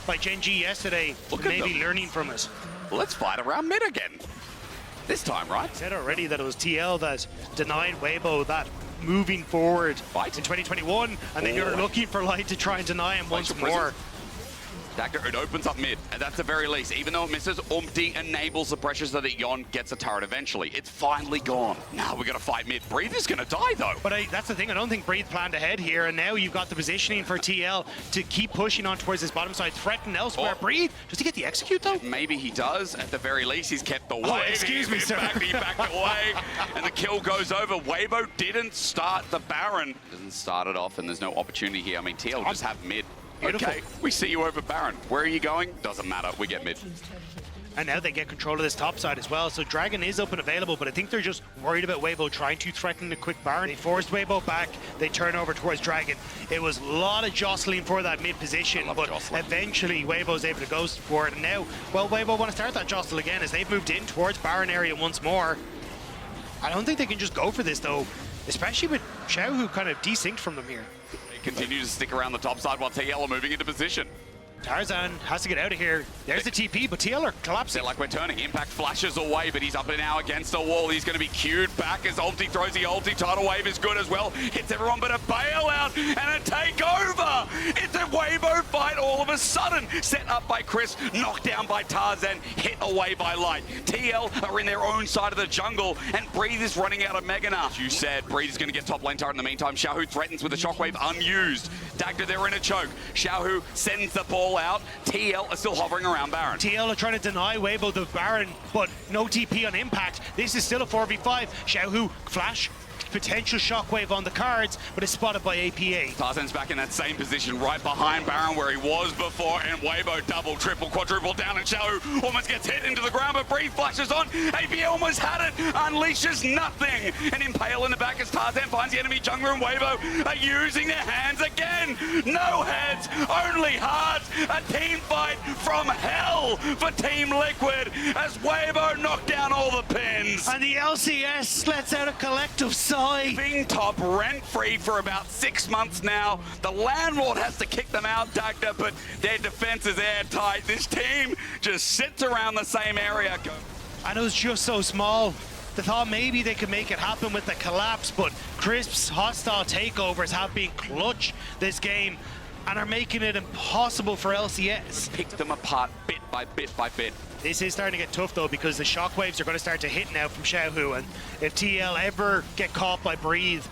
by Gen.G yesterday. Look at maybe them. Learning from it. Let's fight around mid again. This time, right? I said already that it was TL that denied Weibo that moving forward Fight. in 2021, and then you're looking for Light to try and deny him once more. Dagger, it opens up mid, and that's the very least. Even though it misses, Umpty enables the pressure so that Yon gets a turret eventually. It's finally gone. Now we're going to fight mid. Breathe is going to die, though. But that's the thing, I don't think Breathe planned ahead here, and now you've got the positioning for TL to keep pushing on towards this bottom side, threaten elsewhere. Breathe, does he get the execute, though? Maybe he does. At the very least, he's kept the wave. Excuse me, sir. He backed away, and the kill goes over. Weibo didn't start the Baron. Doesn't start it off, and there's no opportunity here. I mean, TL will just have mid. Beautiful. Okay, we see you over Baron. Where are you going? Doesn't matter. We get mid. And now they get control of this top side as well. So Dragon is up and available, but I think they're just worried about Weibo trying to threaten the quick Baron. They forced Weibo back. They turn over towards Dragon. It was a lot of jostling for that mid position, but eventually Weibo's able to go for it. And now, well, Weibo want to start that jostle again as they've moved in towards Baron area once more. I don't think they can just go for this though, especially with Xiao, who kind of desynced from them here. Continue to stick around the top side while TL are moving into position. Tarzan has to get out of here. There's the TP, but TL are collapsing. They're like, we're turning. Impact flashes away, but he's up and now against the wall. He's going to be queued back as ulti throws the ulti. Tidal Wave is good as well. Hits everyone, but a bailout and a takeover. It's a Weibo fight all of a sudden. Set up by Chris, knocked down by Tarzan, hit away by Light. TL are in their own side of the jungle, and Breathe is running out of Megana. As you said, Breathe is going to get top lane turret in the meantime. Xiaohu threatens with a shockwave unused. Dagda, they're in a choke. Xiaohu sends the ball out. TL are still hovering around Baron. TL are trying to deny Weibo the Baron, but no TP on Impact. This is still a 4v5. Xiaohu flash, potential shockwave on the cards, but it's spotted by APA. Tarzan's back in that same position right behind Baron where he was before, and Weibo double, triple, quadruple down, and Xiaohu almost gets hit into the ground, but Breathe flashes on. APA almost had it, unleashes nothing. An Impale in the back as Tarzan finds the enemy jungler, and Weibo are using their hands again. No heads, only hearts. A team fight from hell for Team Liquid as Weibo knocked down all the pins. And the LCS lets out a collective sigh. Being top rent-free for about 6 months now. The landlord has to kick them out, Dagda, but their defense is airtight. This team just sits around the same area. And it was just so small. They thought maybe they could make it happen with the collapse, but Crisp's hostile takeovers have been clutch this game and are making it impossible for LCS. Pick them apart bit by bit by bit. This is starting to get tough though, because the shockwaves are going to start to hit now from Xiaohu, and if TL ever get caught by Breathe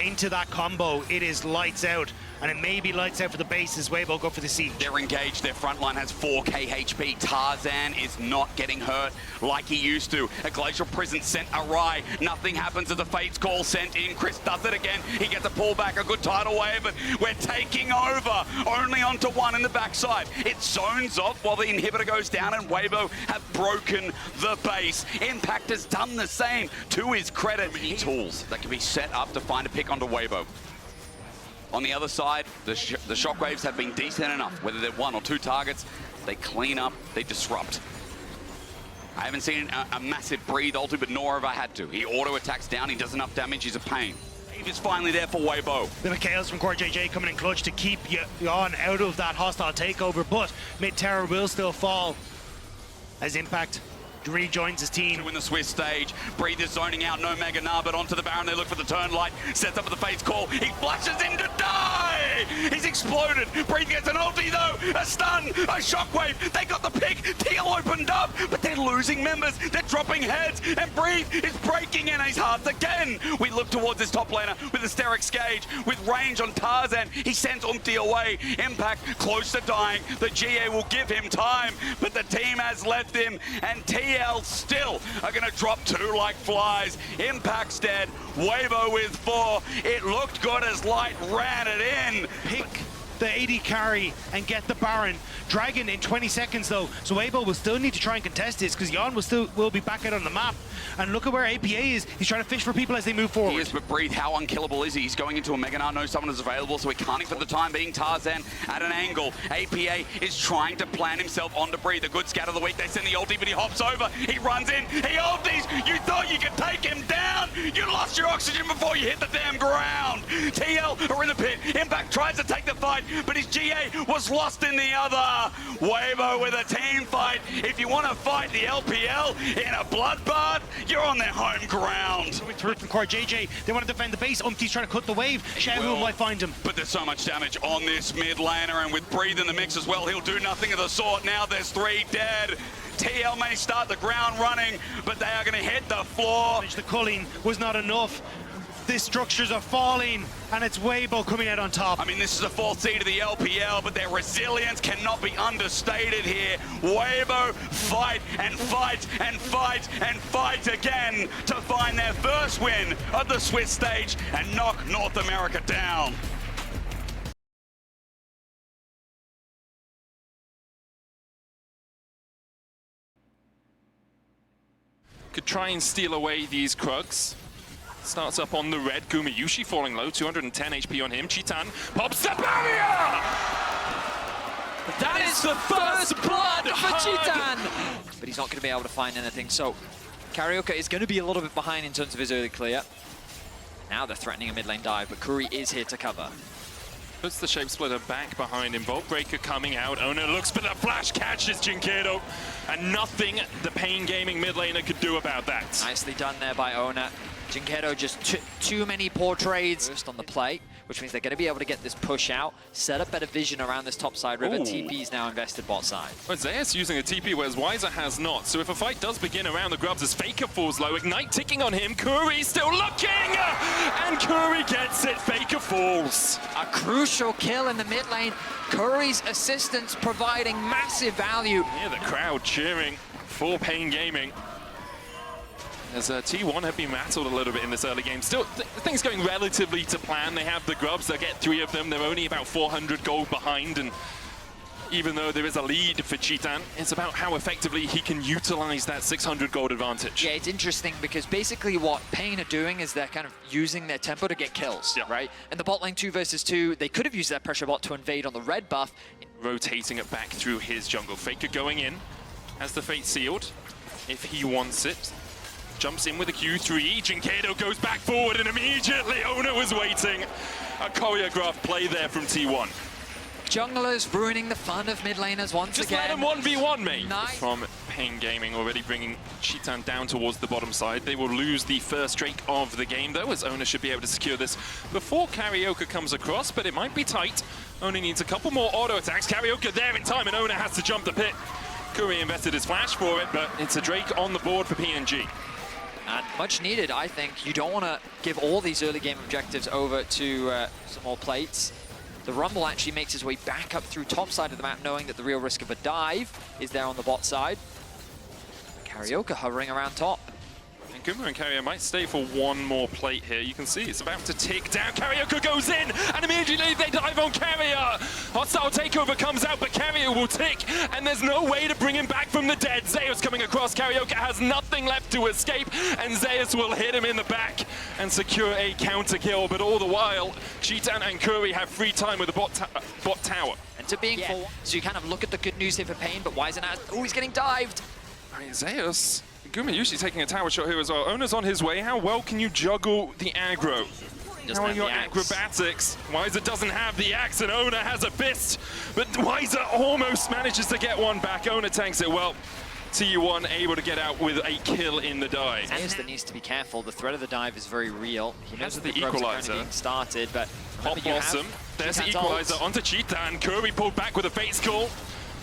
into that combo, it is lights out. And it may be lights out for the base as Weibo go for the siege. They're engaged, their front line has 4k HP. Tarzan is not getting hurt like he used to. A Glacial Prison sent awry. Nothing happens as the Fate's Call sent in. Chris does it again. He gets a pullback, a good tidal wave, but we're taking over. Only onto one in the backside. It zones off while the inhibitor goes down, and Weibo have broken the base. Impact has done the same to his credit. Many tools that can be set up to find a pick onto Weibo. On the other side, the shockwaves have been decent enough. Whether they're 1 or 2 targets, they clean up, they disrupt. I haven't seen a massive Breathe ulti, but nor have I had to. He auto-attacks down, he does enough damage, he's a pain. Wave is finally there for Weibo. The Chaos from Core JJ coming in clutch to keep Yon out of that hostile takeover, but mid-tower will still fall as Impact rejoins his team. In the Swiss stage, Breathe is zoning out, no Mega Nah, but onto the Baron, they look for the turn light, sets up with the Fate's Call, he flashes in to die! He's exploded, Breathe gets an ulti though, a stun, a shockwave, they got the pick, TL opened up, but they're losing members, they're dropping heads, and Breathe is breaking in his hearts again! We look towards this top laner with a Sterix Gauge, with range on Tarzan, he sends Umpty away, Impact close to dying, the GA will give him time, but the team has left him, and TL still are going to drop 2 like flies. Impact's dead, Weibo with 4. It looked good as Light ran it in. Pick the AD carry and get the Baron. Dragon in 20 seconds though, so Weibo will still need to try and contest this because Jan will be back out on the map. And look at where APA is. He's trying to fish for people as they move forward. He is, but Breathe, how unkillable is he? He's going into a Mega Now, knows someone is available, so he can't for the time being. Tarzan at an angle. APA is trying to plan himself onto Breathe. A good scout of the week. They send the ulti, but he hops over. He runs in. He ultis. You thought you could take him down. You lost your oxygen before you hit the damn ground. TL are in the pit. Impact tries to take the fight, but his GA was lost in the other. Weibo with a team fight. If you want to fight the LPL in a bloodbath, you're on their home ground. Coming through from core JJ, they want to defend the base. Umpty's trying to cut the wave. Shahu might find him. But there's so much damage on this mid laner, and with Breathe in the mix as well, he'll do nothing of the sort. Now there's 3 dead. TL may start the ground running, but they are going to hit the floor. The culling was not enough. The structures are falling, and it's Weibo coming out on top. I mean, this is a 4th seed of the LPL, but their resilience cannot be understated here. Weibo fight and fight and fight and fight again to find their first win of the Swiss stage and knock North America down. Could try and steal away these Krugs. Starts up on the red. Gumayushi falling low, 210 HP on him. Chitan pops the barrier! That is the first blood for Chitan! But he's not going to be able to find anything, so Karaoke is going to be a little bit behind in terms of his early clear. Now they're threatening a mid lane dive, but Curry is here to cover. Puts the Shape Splitter back behind him. Bolt Breaker coming out. Owner looks for the flash, catches Jinkedo, and nothing the Pain Gaming mid laner could do about that. Nicely done there by Owner. Jinkedo just too many poor trades first on the play, which means they're going to be able to get this push out, set up better vision around this top side river. TP is now invested bot side. Well, Zeus using a TP, whereas Weiser has not. So if a fight does begin around the grubs as Faker falls low, Ignite ticking on him, Curry still looking! And Curry gets it, Faker falls. A crucial kill in the mid lane. Curry's assistance providing massive value. Yeah, the crowd cheering for Pain Gaming. As T1 have been rattled a little bit in this early game. Still, things going relatively to plan. They have the grubs, they'll get 3 of them. They're only about 400 gold behind, and even though there is a lead for Chitan, it's about how effectively he can utilize that 600 gold advantage. Yeah, it's interesting because basically what Pain are doing is they're kind of using their tempo to get kills, right? And the bot lane 2 versus 2, they could have used that pressure bot to invade on the red buff. Rotating it back through his jungle. Faker going in, has the fate sealed, if he wants it. Jumps in with a Q3, Jinkedo goes back forward and immediately Owner was waiting. A choreographed play there from T1. Junglers ruining the fun of mid laners once again. Just let him 1v1, mate. Nice. From Pain Gaming already bringing Chitan down towards the bottom side. They will lose the first streak of the game though, as Owner should be able to secure this before Karaoke comes across, but it might be tight. Owner needs a couple more auto attacks. Karaoke there in time and Owner has to jump the pit. Curry invested his flash for it, but it's a Drake on the board for PNG. And much needed, I think. You don't want to give all these early game objectives over to some more plates. The Rumble actually makes his way back up through top side of the map, knowing that the real risk of a dive is there on the bot side. Karaoke hovering around top. And Guma and Carrier might stay for one more plate here. You can see it's about to tick down. Karaoke goes in, and immediately they dive on Carrier. Hostile takeover comes out, but Carrier will tick, and there's no way to bring him back from the dead. Zeus coming across. Karaoke has nothing left to escape, and Zeus will hit him in the back and secure a counter kill. But all the while, Chitan and Curry have free time with the bot tower. And to being full, so you kind of look at the good news here for Pain, but why isn't that? Oh, he's getting dived. I mean, Zeus. Guma usually taking a tower shot here as well. Owner's on his way. How well can you juggle the aggro? How are your acrobatics? Weiser doesn't have the axe and Owner has a fist, but Weiser almost manages to get one back. Owner tanks it well. T1 able to get out with a kill in the dive. Zeus that needs to be careful. The threat of the dive is very real. He knows that the equalizer being started, but Hot Blossom. There's the equalizer onto Chitan. Curry pulled back with a face call.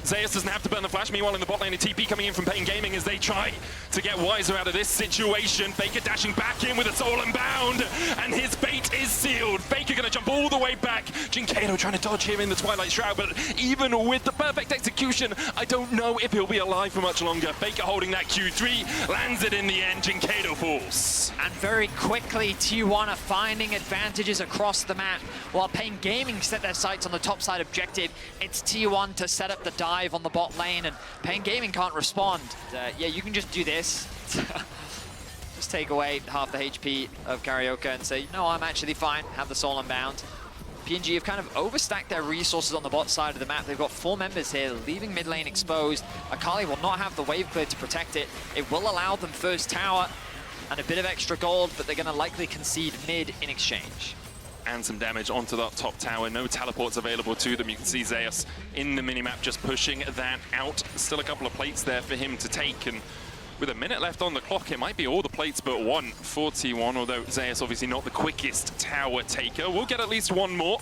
Zeus doesn't have to burn the flash. Meanwhile, in the bot lane, a TP coming in from Pain Gaming as they try to get Weiser out of this situation. Faker dashing back in with a soul and bound, and his fate is sealed. Faker gonna jump all the way back. Gen.G trying to dodge him in the Twilight Shroud, but even with the perfect execution, I don't know if he'll be alive for much longer. Faker holding that Q3, lands it in the end. Gen.G falls. And very quickly, T1 are finding advantages across the map. While Pain Gaming set their sights on the top side objective, it's T1 to set up the dive on the bot lane, and Pain Gaming can't respond. Yeah, you can just do this. Just take away half the HP of Karioka and say, no, I'm actually fine, have the soul unbound. PNG have kind of overstacked their resources on the bot side of the map. They've got 4 members here, leaving mid lane exposed. Akali will not have the wave clear to protect it. It will allow them first tower and a bit of extra gold, but they're going to likely concede mid in exchange. And some damage onto that top tower. No teleports available to them. You can see Zeus in the minimap just pushing that out. Still a couple of plates there for him to take, and with a minute left on the clock, it might be all the plates but one for T1, although Zeus obviously not the quickest tower taker. We'll get at least one more.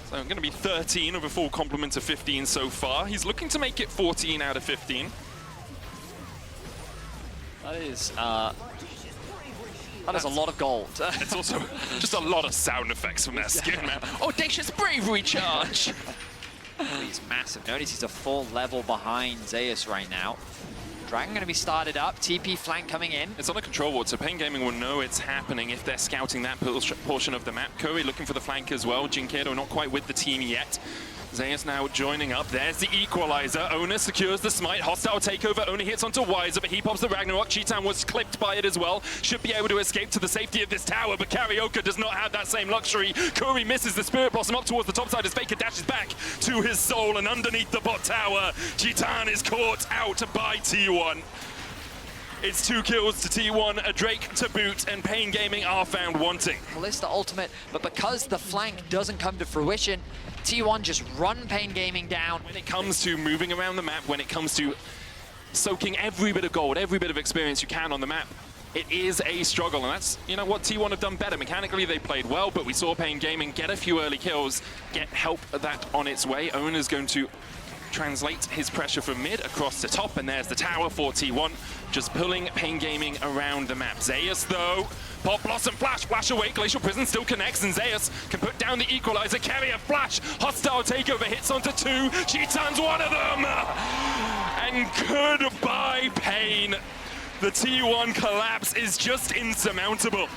So going to be 13 of a full complement of 15 so far. He's looking to make it 14 out of 15. That is a lot of gold. It's also just a lot of sound effects from that skin, man. Audacious bravery charge! He's massive. Notice he's a full level behind Zeus right now. Dragon going to be started up, TP flank coming in. It's on a control ward, so Pain Gaming will know it's happening if they're scouting that portion of the map. Curry looking for the flank as well. Gen.G not quite with the team yet. Zeus now joining up. There's the equalizer. Owner secures the smite. Hostile takeover. Owner hits onto Wiser, but he pops the Ragnarok. Cheetan was clipped by it as well. Should be able to escape to the safety of this tower, but Karioka does not have that same luxury. Curry misses the Spirit Blossom up towards the top side as Faker dashes back to his soul, and underneath the bot tower, Cheetan is caught out by T1. It's 2 kills to T1, a Drake to boot, and Pain Gaming are found wanting. Kalista ultimate, but because the flank doesn't come to fruition, T1 just run Pain Gaming down. When it comes to moving around the map, when it comes to soaking every bit of gold, every bit of experience you can on the map, it is a struggle, and that's, you know, what T1 have done better. Mechanically, they played well, but we saw Pain Gaming get a few early kills, get help that on its way. Owner's going to translate his pressure from mid across the top, and there's the tower for T1, just pulling Pain Gaming around the map. Zeus, though, Pop Blossom flash away, Glacial Prison still connects, and Zeus can put down the equalizer, carry a flash, hostile takeover hits onto 2, Cheetan's one of them! And goodbye, Pain. The T1 collapse is just insurmountable.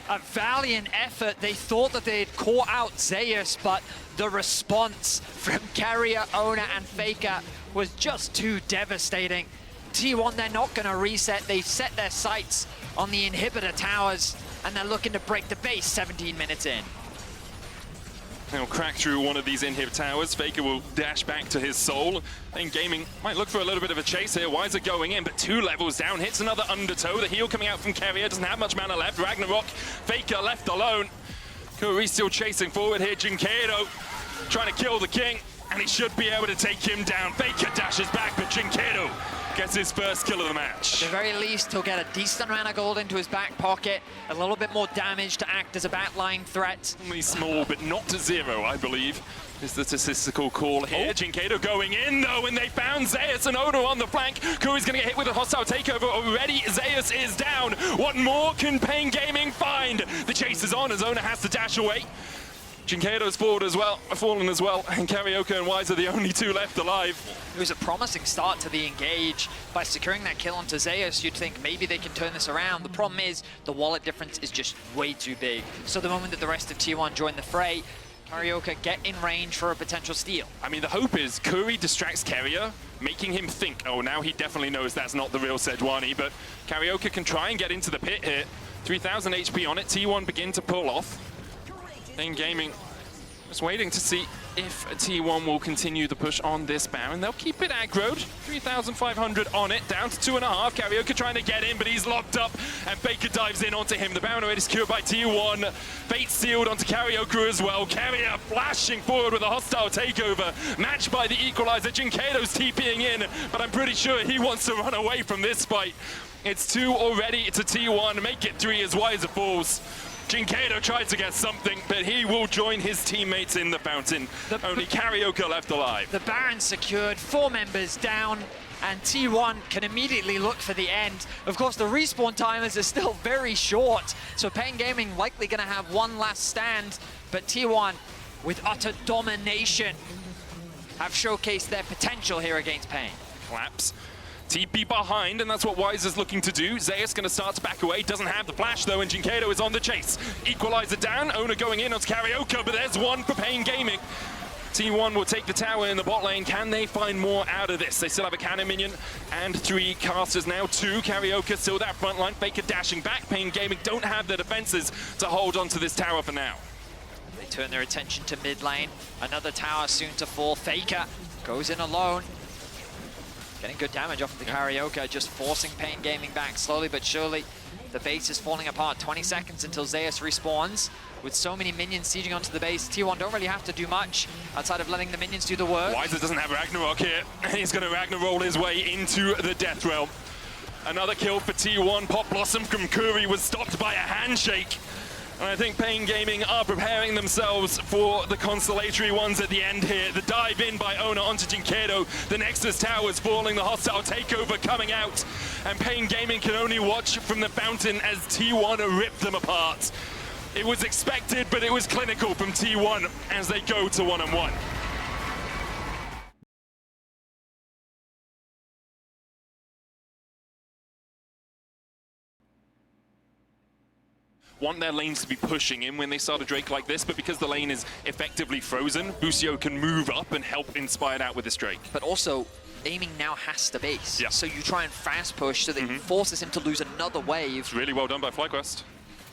A valiant effort. They thought that they had caught out Zeus, but the response from Carrier, Owner, and Faker was just too devastating. T1, they're not going to reset. They've set their sights on the inhibitor towers, and they're looking to break the base 17 minutes in. They'll crack through one of these inhib towers. Faker will dash back to his soul. Then Gaming might look for a little bit of a chase here. Wiser going in, but 2 levels down. Hits another undertow. The heal coming out from Carrier. Doesn't have much mana left. Ragnarok. Faker left alone. Curry still chasing forward here. Gen.G trying to kill the king, and he should be able to take him down. Faker dashes back, but Gen.G gets his first kill of the match. At the very least, he'll get a decent amount of gold into his back pocket, a little bit more damage to act as a backline threat. Only small, but not to 0, I believe, is the statistical call here. Gen.G going in, though, and they found Zeus and Ono on the flank. Curry's going to get hit with a hostile takeover already. Zeus is down. What more can Pain Gaming find? The chase is on as Ono has to dash away. Gen.G's fallen as well, and Karioka and Wise are the only 2 left alive. It was a promising start to the engage. By securing that kill onto Zeus, you'd think maybe they can turn this around. The problem is the wallet difference is just way too big. So the moment that the rest of T1 join the fray, Karioka get in range for a potential steal. I mean, the hope is Curry distracts Carrier, making him think, oh, now he definitely knows that's not the real Sejuani, but Karioka can try and get into the pit here. 3,000 HP on it, T1 begin to pull off. Pain Gaming just waiting to see if T1 will continue the push on this Baron. They'll keep it aggroed. 3,500 on it, down to 2.5. Karioka trying to get in, but he's locked up, and Faker dives in onto him. The Baron already secured by T1. Fate sealed onto Karioka as well. Carrier flashing forward with a hostile takeover, matched by the equalizer. Gen.G's TPing in, but I'm pretty sure he wants to run away from this fight. It's 2 already to T1. Make it 3 as Wiser falls. Gen.G tries to get something, but he will join his teammates in the fountain. Only Karioka left alive. The Baron secured, 4 members down, and T1 can immediately look for the end. Of course, the respawn timers are still very short, so Pain Gaming likely going to have one last stand but T1, with utter domination, have showcased their potential here against Pain. Collapse. TP behind, and that's what Wise is looking to do. Zeus going to start to back away, doesn't have the flash though, and Gen.G is on the chase. Equalizer down, Owner going in onto Karaoke, but there's one for Pain Gaming. T1 will take the tower in the bot lane. Can they find more out of this? They still have a cannon minion and 3 casters now. 2, Karaoke still that front line. Faker dashing back. Pain Gaming don't have the defenses to hold on to this tower for now. They turn their attention to mid lane. Another tower soon to fall. Faker goes in alone. Getting good damage off of the Karaoke, just forcing Pain Gaming back slowly but surely. The base is falling apart. 20 seconds until Zeus respawns. With so many minions sieging onto the base, T1 don't really have to do much outside of letting the minions do the work. Weiser doesn't have Ragnarok here, and he's going to Ragnarok his way into the Death Realm. Another kill for T1. Pop Blossom from Curry was stopped by a handshake. And I think Pain Gaming are preparing themselves for the consolatory ones at the end here. The dive in by Owner onto Gen.G. The Nexus Tower is falling, the hostile takeover coming out. And Pain Gaming can only watch from the fountain as T1 rip them apart. It was expected, but it was clinical from T1 as they go to 1-on-1. Want their lanes to be pushing in when they start a Drake like this, but because the lane is effectively frozen, Busio can move up and help Inspired out with this Drake. But also, aiming now has to base. Yeah. So you try and fast push so that it forces him to lose another wave. It's really well done by FlyQuest.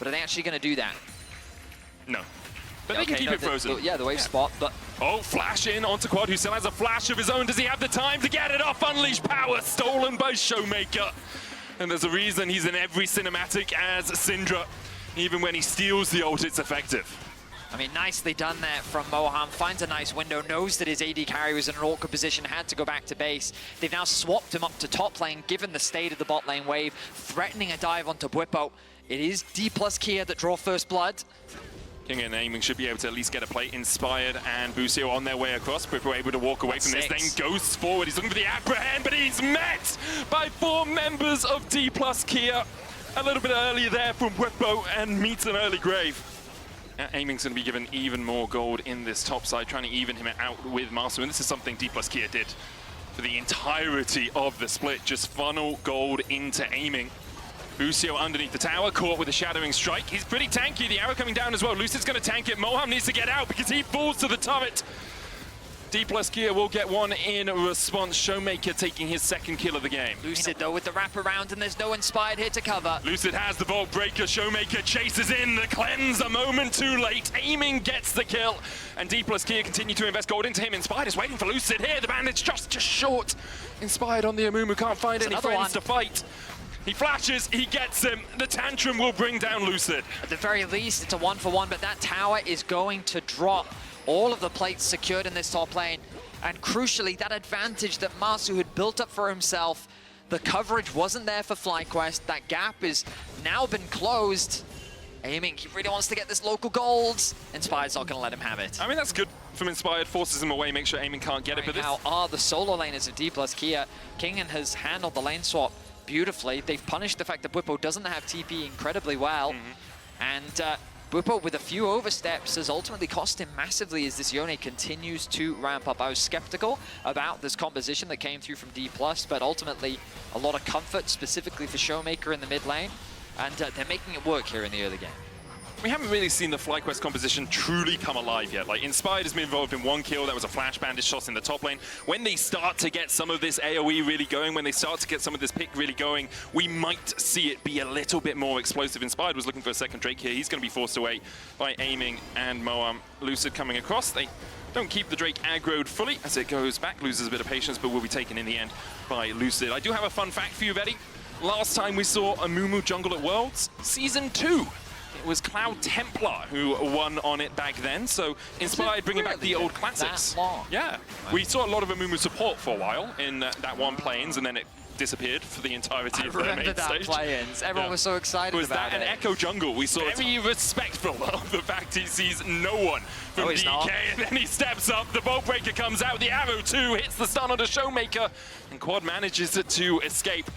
But are they actually going to do that? No. But they can keep it frozen. The wave spot, but... Oh, flash in onto Quad, who still has a flash of his own. Does he have the time to get it off? Unleash power, stolen by Showmaker. And there's a reason he's in every cinematic as Syndra. Even when he steals the ult, it's effective. I mean, nicely done there from Moham. Finds a nice window, knows that his AD carry was in an awkward position, had to go back to base. They've now swapped him up to top lane, given the state of the bot lane wave, threatening a dive onto Bwipo. It is Dplus KIA that draw first blood. King and Aiming should be able to at least get a play. Inspired and Busio on their way across. Bwipo able to walk away from this, then goes forward. He's looking for the apprehend, but he's met by 4 members of Dplus KIA. A little bit earlier there from Bwipo and meets an early grave. Aiming's going to be given even more gold in this top side, trying to even him out with Master. And this is something Dplus KIA did for the entirety of the split. Just funnel gold into Aiming. Busio underneath the tower, caught with a shadowing strike. He's pretty tanky, the arrow coming down as well. Lucid's going to tank it. Moham needs to get out because he falls to the turret. Dplus KIA will get one in response. Showmaker taking his 2nd kill of the game. Lucid, though, with the wraparound, and there's no Inspired here to cover. Lucid has the Vault Breaker. Showmaker chases in. The cleanse a moment too late. Aiming gets the kill. And Dplus KIA continue to invest gold into him. Inspired is waiting for Lucid here. The bandage just short. Inspired on the Amumu. Can't find any friends to fight. He flashes, he gets him. The tantrum will bring down Lucid. At the very least, it's a 1-for-1, but that tower is going to drop. All of the plates secured in this top lane. And crucially, that advantage that Masu had built up for himself, the coverage wasn't there for FlyQuest. That gap has now been closed. Aiming, he really wants to get this local gold. Inspired's not going to let him have it. I mean, that's good from Inspired. Forces him away, make sure Aiming can't get it. But now are the solo laners of Dplus KIA. Kingen has handled the lane swap beautifully. They've punished the fact that Bwipo doesn't have TP incredibly well. And Bwipo, with a few oversteps, has ultimately cost him massively as this Yone continues to ramp up. I was skeptical about this composition that came through from Dplus, but ultimately a lot of comfort, specifically for Showmaker in the mid lane. And they're making it work here in the early game. We haven't really seen the FlyQuest composition truly come alive yet. Like, Inspired has been involved in 1 kill. That was a flash bandage shot in the top lane. When they start to get some of this AoE really going, when they start to get some of this pick really going, we might see it be a little bit more explosive. Inspired was looking for a 2nd Drake here. He's going to be forced away by Aiming and Moam. Lucid coming across. They don't keep the Drake aggroed fully as it goes back. Loses a bit of patience, but will be taken in the end by Lucid. I do have a fun fact for you, Vetti. Last time we saw a Mumu jungle at Worlds, Season 2. It was Cloud Templar who won on it back then, so Inspired bringing back the old classics. That long? Yeah. We saw a lot of Amumu support for a while in that one Plains, and then it disappeared for the entirety of the main that stage. Play-ins. Everyone was so excited was about that it. an Echo jungle? We saw very respectful of the fact he sees no one from DK, and then he steps up, the Vault Breaker comes out, the arrow too hits the stun on the Showmaker, and Quad manages to escape.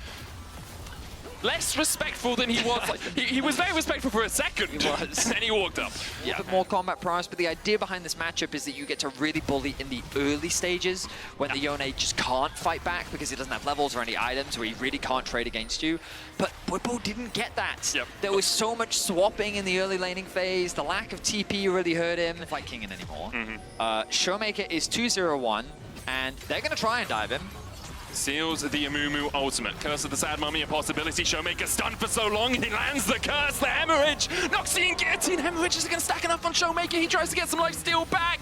less respectful than he was. He was very respectful for a second. He was. And then he walked up. A bit more combat prowess, but the idea behind this matchup is that you get to really bully in the early stages when the Yone just can't fight back because he doesn't have levels or any items where he really can't trade against you. But Weibo didn't get that. Yep. There was so much swapping in the early laning phase. The lack of TP really hurt him. Fight Kingen anymore. Showmaker is 2-0-1, and they're going to try and dive him. Seals the Amumu ultimate. Curse of the Sad Mummy, a possibility. Showmaker stunned for so long, he lands the curse, the hemorrhage. Noxian guillotine, hemorrhage is again stacking up on Showmaker. He tries to get some lifesteal back,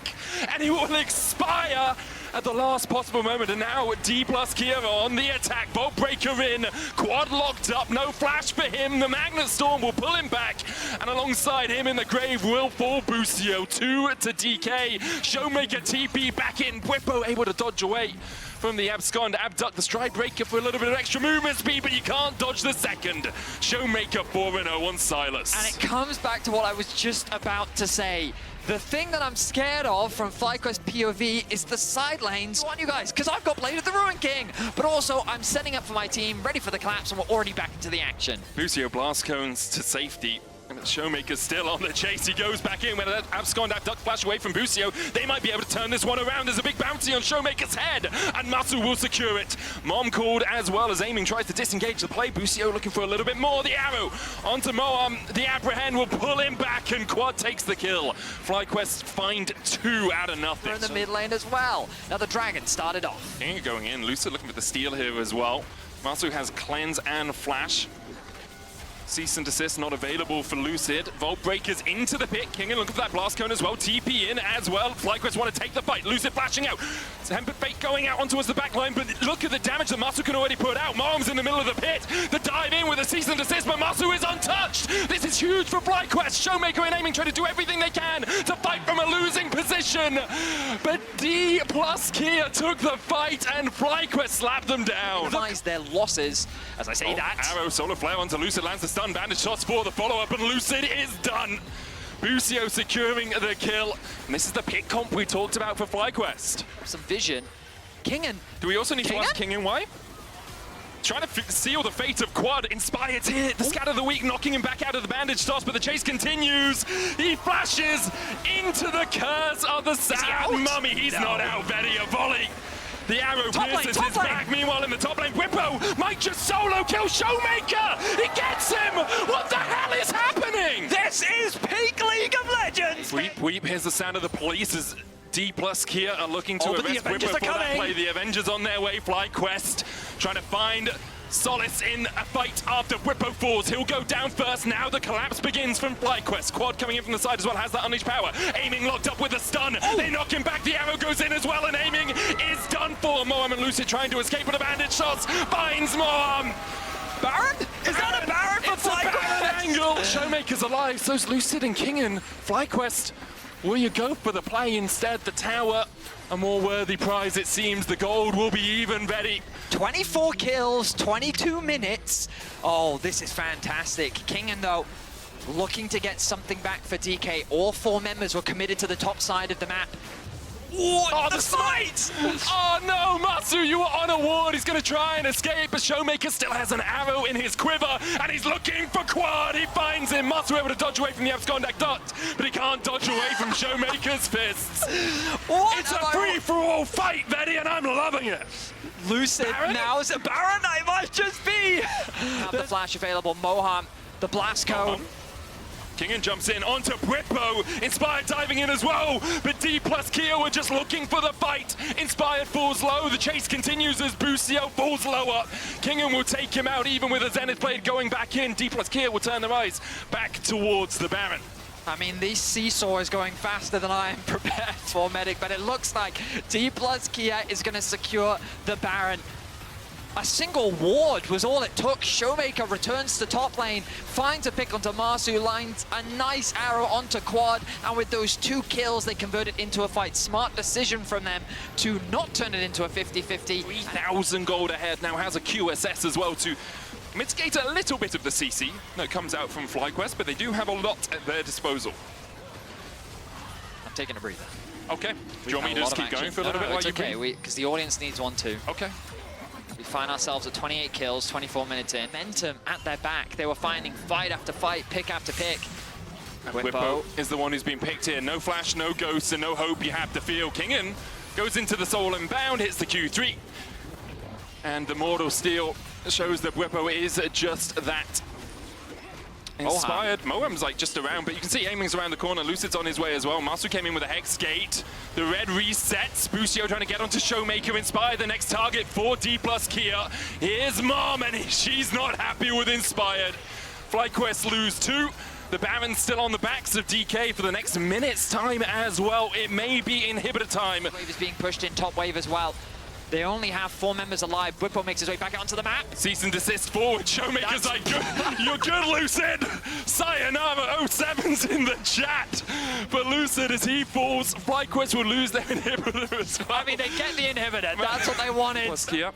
and he will expire at the last possible moment. And now Dplus KIA on the attack. Vault Breaker in, quad locked up, no flash for him. The Magnet Storm will pull him back, and alongside him in the grave will fall Busio. 2 to DK. Showmaker TP back in. Weibo able to dodge away from the abscond, abduct the stride breaker for a little bit of extra movement speed, but you can't dodge the second. Showmaker 4-0 on Silas. And it comes back to what I was just about to say. The thing that I'm scared of from FlyQuest POV is the side lanes. I want you guys, because I've got Blade of the Ruin King, but also I'm setting up for my team, ready for the collapse, and we're already back into the action. Busio blast cones to safety. And Showmaker's still on the chase. He goes back in with an abscond abduct flash away from Busio. They might be able to turn this one around. There's a big bounty on Showmaker's head, and Masu will secure it. Mom called as well as aiming tries to disengage the play. Busio looking for a little bit more. The arrow onto Moam. The apprehend will pull him back, and Quad takes the kill. FlyQuest find 2 out of nothing. We're in the mid lane as well. Now the Dragon started off. King going in. Lucid looking for the steal here as well. Masu has cleanse and flash. Cease and desist not available for Lucid. Vault Breakers into the pit. Kingen looking for that blast cone as well. TP in as well. FlyQuest want to take the fight. Lucid flashing out. Tempered Fate going out onto the back line, but look at the damage that Masu can already put out. Mom's in the middle of the pit. The dive in with a cease and desist, but Masu is untouched. This is huge for FlyQuest. Showmaker and aiming trying to do everything they can to fight from a losing position. But Dplus KIA took the fight, and FlyQuest slapped them down. Minimize their losses, as I say that. Arrow, solar flare onto Lucid, lands the stun. Bandage shots for the follow-up, and Lucid is done. Busio securing the kill. And this is the pit comp we talked about for FlyQuest. Some vision. Kingen. Do we also need to ask Kingen why? Trying to seal the fate of Quad. Inspired's here. The scatter of the week knocking him back out of the bandage toss, but the chase continues. He flashes into the curse of the Sad Mummy. He's not out. Betty a volley. The arrow pierces his back. Meanwhile, in the top lane, Weibo might just solo kill Showmaker. He gets him. What the hell is happening? This is peak League of Legends. Weep, weep. Here's the sound of the police as Dplus KIA are looking to arrest Weibo for that play. The Avengers on their way. FlyQuest trying to find solace in a fight after Weibo falls. He'll go down first. Now the collapse begins from FlyQuest. Quad coming in from the side as well, has that unleashed power. Aiming locked up with a stun. They knock him back. The arrow goes in as well, and aiming is done for. Moam and Lucid trying to escape with the bandage shots. Finds Moam. Baron? Is that a Baron for FlyQuest? Baron angle. Showmaker's alive. So's Lucid and Kingen. FlyQuest, will you go for the play instead? The tower, a more worthy prize it seems. The gold will be even, Betty. 24 kills, 22 minutes. Oh, this is fantastic. Kingen, though, looking to get something back for DK. All 4 members were committed to the top side of the map. Oh, the fight! Oh no, Masu, you were on a ward. He's going to try and escape, but Showmaker still has an arrow in his quiver, and he's looking for Quad. He finds him. Masu able to dodge away from the abscond duct, but he can't dodge away from Showmaker's fists. It's a free-for-all fight, Betty, and I'm loving it. Lucid now is a Baron. It might just be. Have the flash available. Moham, the blast cone. Kingen jumps in onto Weibo. Inspired diving in as well, but Dplus KIA were just looking for the fight. Inspired falls low. The chase continues as Busio falls lower. Kingen will take him out even with a Zenith Blade going back in. Dplus KIA will turn their eyes back towards the Baron. I mean, this seesaw is going faster than I am prepared for, Medic, but it looks like Dplus KIA is going to secure the Baron. A single ward was all it took. Showmaker returns to top lane, finds a pick onto Masu, lines a nice arrow onto Quad, and with those 2 kills, they convert it into a fight. Smart decision from them to not turn it into a 50-50. 3,000 gold ahead, now has a QSS as well to mitigate a little bit of the CC that comes out from FlyQuest, but they do have a lot at their disposal. I'm taking a breather. Okay. Do you want me to just keep going for a little bit while you breathe? Okay, because the audience needs one too. Okay. We find ourselves at 28 kills, 24 minutes in. Momentum at their back. They were finding fight after fight, pick after pick. Weibo is the one who's been picked here. No flash, no ghosts, and no hope you have to feel. Kingen goes into the soul and bound, hits the Q3. And the Mortal Steel shows that Weibo is just that. Inspired. Moham's like just around, but you can see aiming's around the corner. Lucid's on his way as well. Masu came in with a Hex Gate. The red resets. Busio trying to get onto Showmaker. Inspired, the next target for Dplus KIA. Here's Mom, and she's not happy with Inspired. FlyQuest lose 2. The Baron's still on the backs of DK for the next minute's time as well. It may be inhibitor time. Wave is being pushed in top wave as well. They only have 4 members alive. Weibo makes his way back out onto the map. Cease and desist forward. Showmaker's like, good. You're good, Lucid. Sayonara 07's in the chat. But Lucid, as he falls, FlyQuest will lose their inhibitor as well. I mean, they get the inhibitor. That's what they wanted. Plus KIA.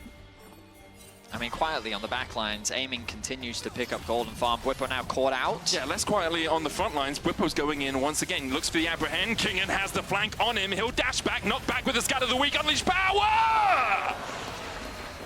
I mean, quietly on the back lines, aiming continues to pick up golden farm. Weibo now caught out. Yeah, less quietly on the front lines. Weibo's going in once again. Looks for the apprehend. Kingen has the flank on him. He'll dash back, knock back with the scatter of the weak. Unleash power!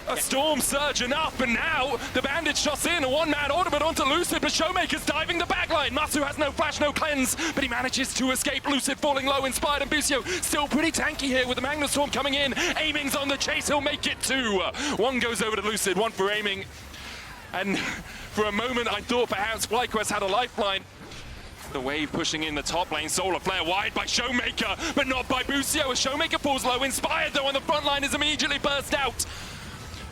A storm surge enough, and now the bandage shots in. A one-man ornament onto Lucid, but Showmaker's diving the backline. Masu has no flash, no cleanse, but he manages to escape. Lucid falling low, Inspired, and Busio still pretty tanky here with the Magnustorm coming in. Aiming's on the chase, he'll make it 2. One goes over to Lucid, one for aiming. And for a moment, I thought perhaps FlyQuest had a lifeline. The wave pushing in the top lane. Solar Flare wide by Showmaker, but not by Busio. As Showmaker falls low, Inspired though on the front line is immediately burst out.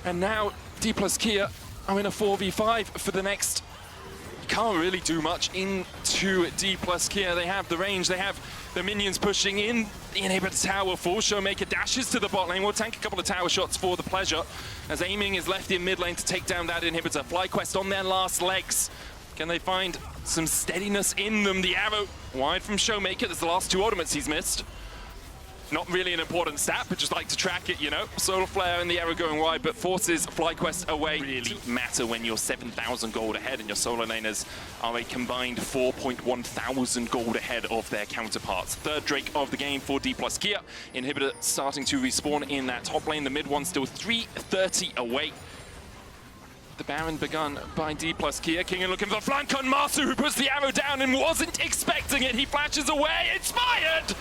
And now Dplus KIA are in a 4v5 for the next. You can't really do much into Dplus KIA. They have the range, they have the minions pushing in. The inhibitor tower full. Showmaker dashes to the bot lane. We'll tank a couple of tower shots for the pleasure. As aiming is left in mid lane to take down that inhibitor. FlyQuest on their last legs. Can they find some steadiness in them? The arrow wide from Showmaker. That's the last 2 ultimates he's missed. Not really an important stat, but just like to track it, you know. Solar Flare and the arrow going wide, but forces FlyQuest away. Really matter when you're 7,000 gold ahead and your solo laners are a combined 4.1 thousand gold ahead of their counterparts. Third Drake of the game for Dplus KIA. Inhibitor starting to respawn in that top lane. The mid one still 330 away. The Baron begun by Dplus KIA. Kingen looking for the flank on Masu, who puts the arrow down and wasn't expecting it. He flashes away. Inspired!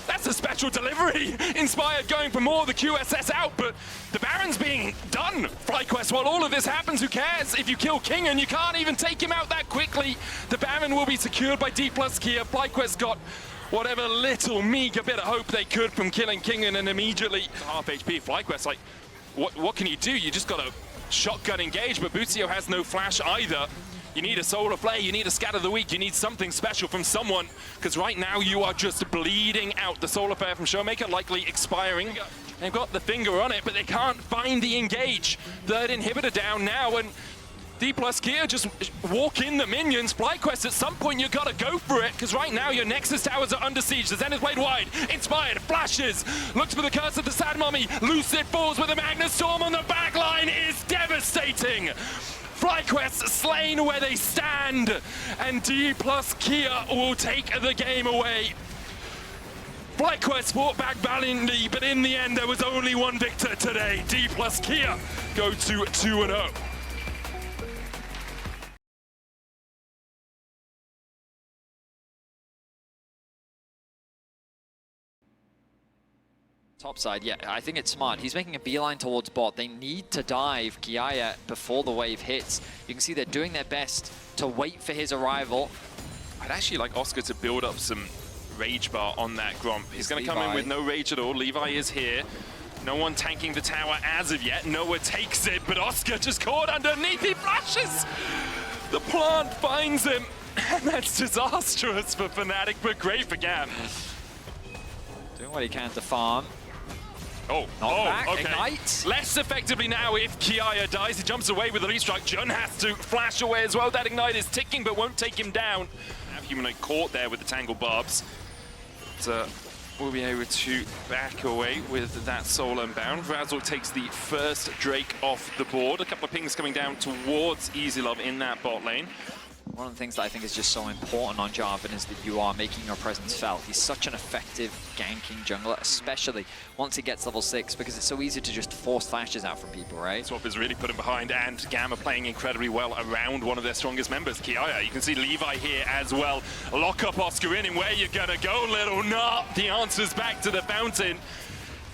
That's a special delivery. Inspired going for more of the QSS out, but the Baron's being done. FlyQuest, while all of this happens, who cares? If you kill Kingen, you can't even take him out that quickly. The Baron will be secured by Dplus KIA. FlyQuest got whatever little meager bit of hope they could from killing Kingen, and immediately half HP. FlyQuest, like, what can you do? You just got a shotgun engage, but Busio has no flash either. You need a Solar Flare, you need a Scatter the Weak, you need something special from someone, because right now you are just bleeding out. The Solar Flare from Showmaker likely expiring. They've got the finger on it, but they can't find the engage. Third inhibitor down now, and Dplus KIA just walk in the minions. FlyQuest, at some point you gotta go for it, because right now your Nexus towers are under siege. The Zenith Blade wide, Inspired, flashes, looks for the curse of the Sad Mummy. Lucid falls with a Magnustorm on the back line is devastating. FlyQuest slain where they stand, and Dplus KIA will take the game away. FlyQuest fought back valiantly, but in the end there was only one victor today. Dplus KIA go to 2-0. Top side, yeah, I think it's smart. He's making a beeline towards bot. They need to dive KIA before the wave hits. You can see they're doing their best to wait for his arrival. I'd actually like Oscar to build up some rage bar on that Gromp. He's going to come in with no rage at all. Levi is here. No one tanking the tower as of yet. Noah takes it, but Oscar just caught underneath. He flashes. The plant finds him. And that's disastrous for Fnatic, but great for GAM. Doing what he can to farm. Back, okay. Ignite. Less effectively now if KIA dies. He jumps away with the restrike. Jun has to flash away as well. That Ignite is ticking, but won't take him down. Have Humanoid caught there with the Tangle Barbs. But, we'll be able to back away with that Soul Unbound. Razzle takes the first Drake off the board. A couple of pings coming down towards Easy Love in that bot lane. one of the things that I think is just so important on Jarvan is that you are making your presence felt. He's such an effective ganking jungler, especially once he gets level 6, because it's so easy to just force flashes out from people, right? Swap is really put him behind, and GAM are playing incredibly well around one of their strongest members, KIA. You can see Levi here as well. Lock up Oscar in, and where you gonna go, little nut? The answer's back to the fountain.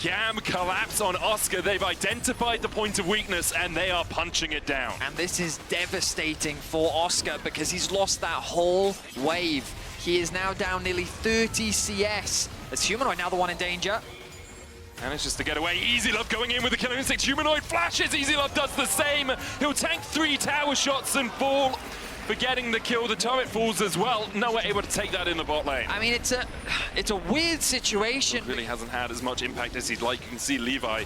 GAM collapse on Oscar. They've identified the point of weakness and they are punching it down. And this is devastating for Oscar because he's lost that whole wave. He is now down nearly 30 CS. As Humanoid now the one in danger. And it's just to get away. Easy Love going in with the Killer Instinct. Humanoid flashes. Easy Love does the same. He'll tank 3 tower shots and fall. For getting the kill, the turret falls as well. Noah able to take that in the bot lane. I mean, it's a weird situation. Really hasn't had as much impact as he'd like. You can see Levi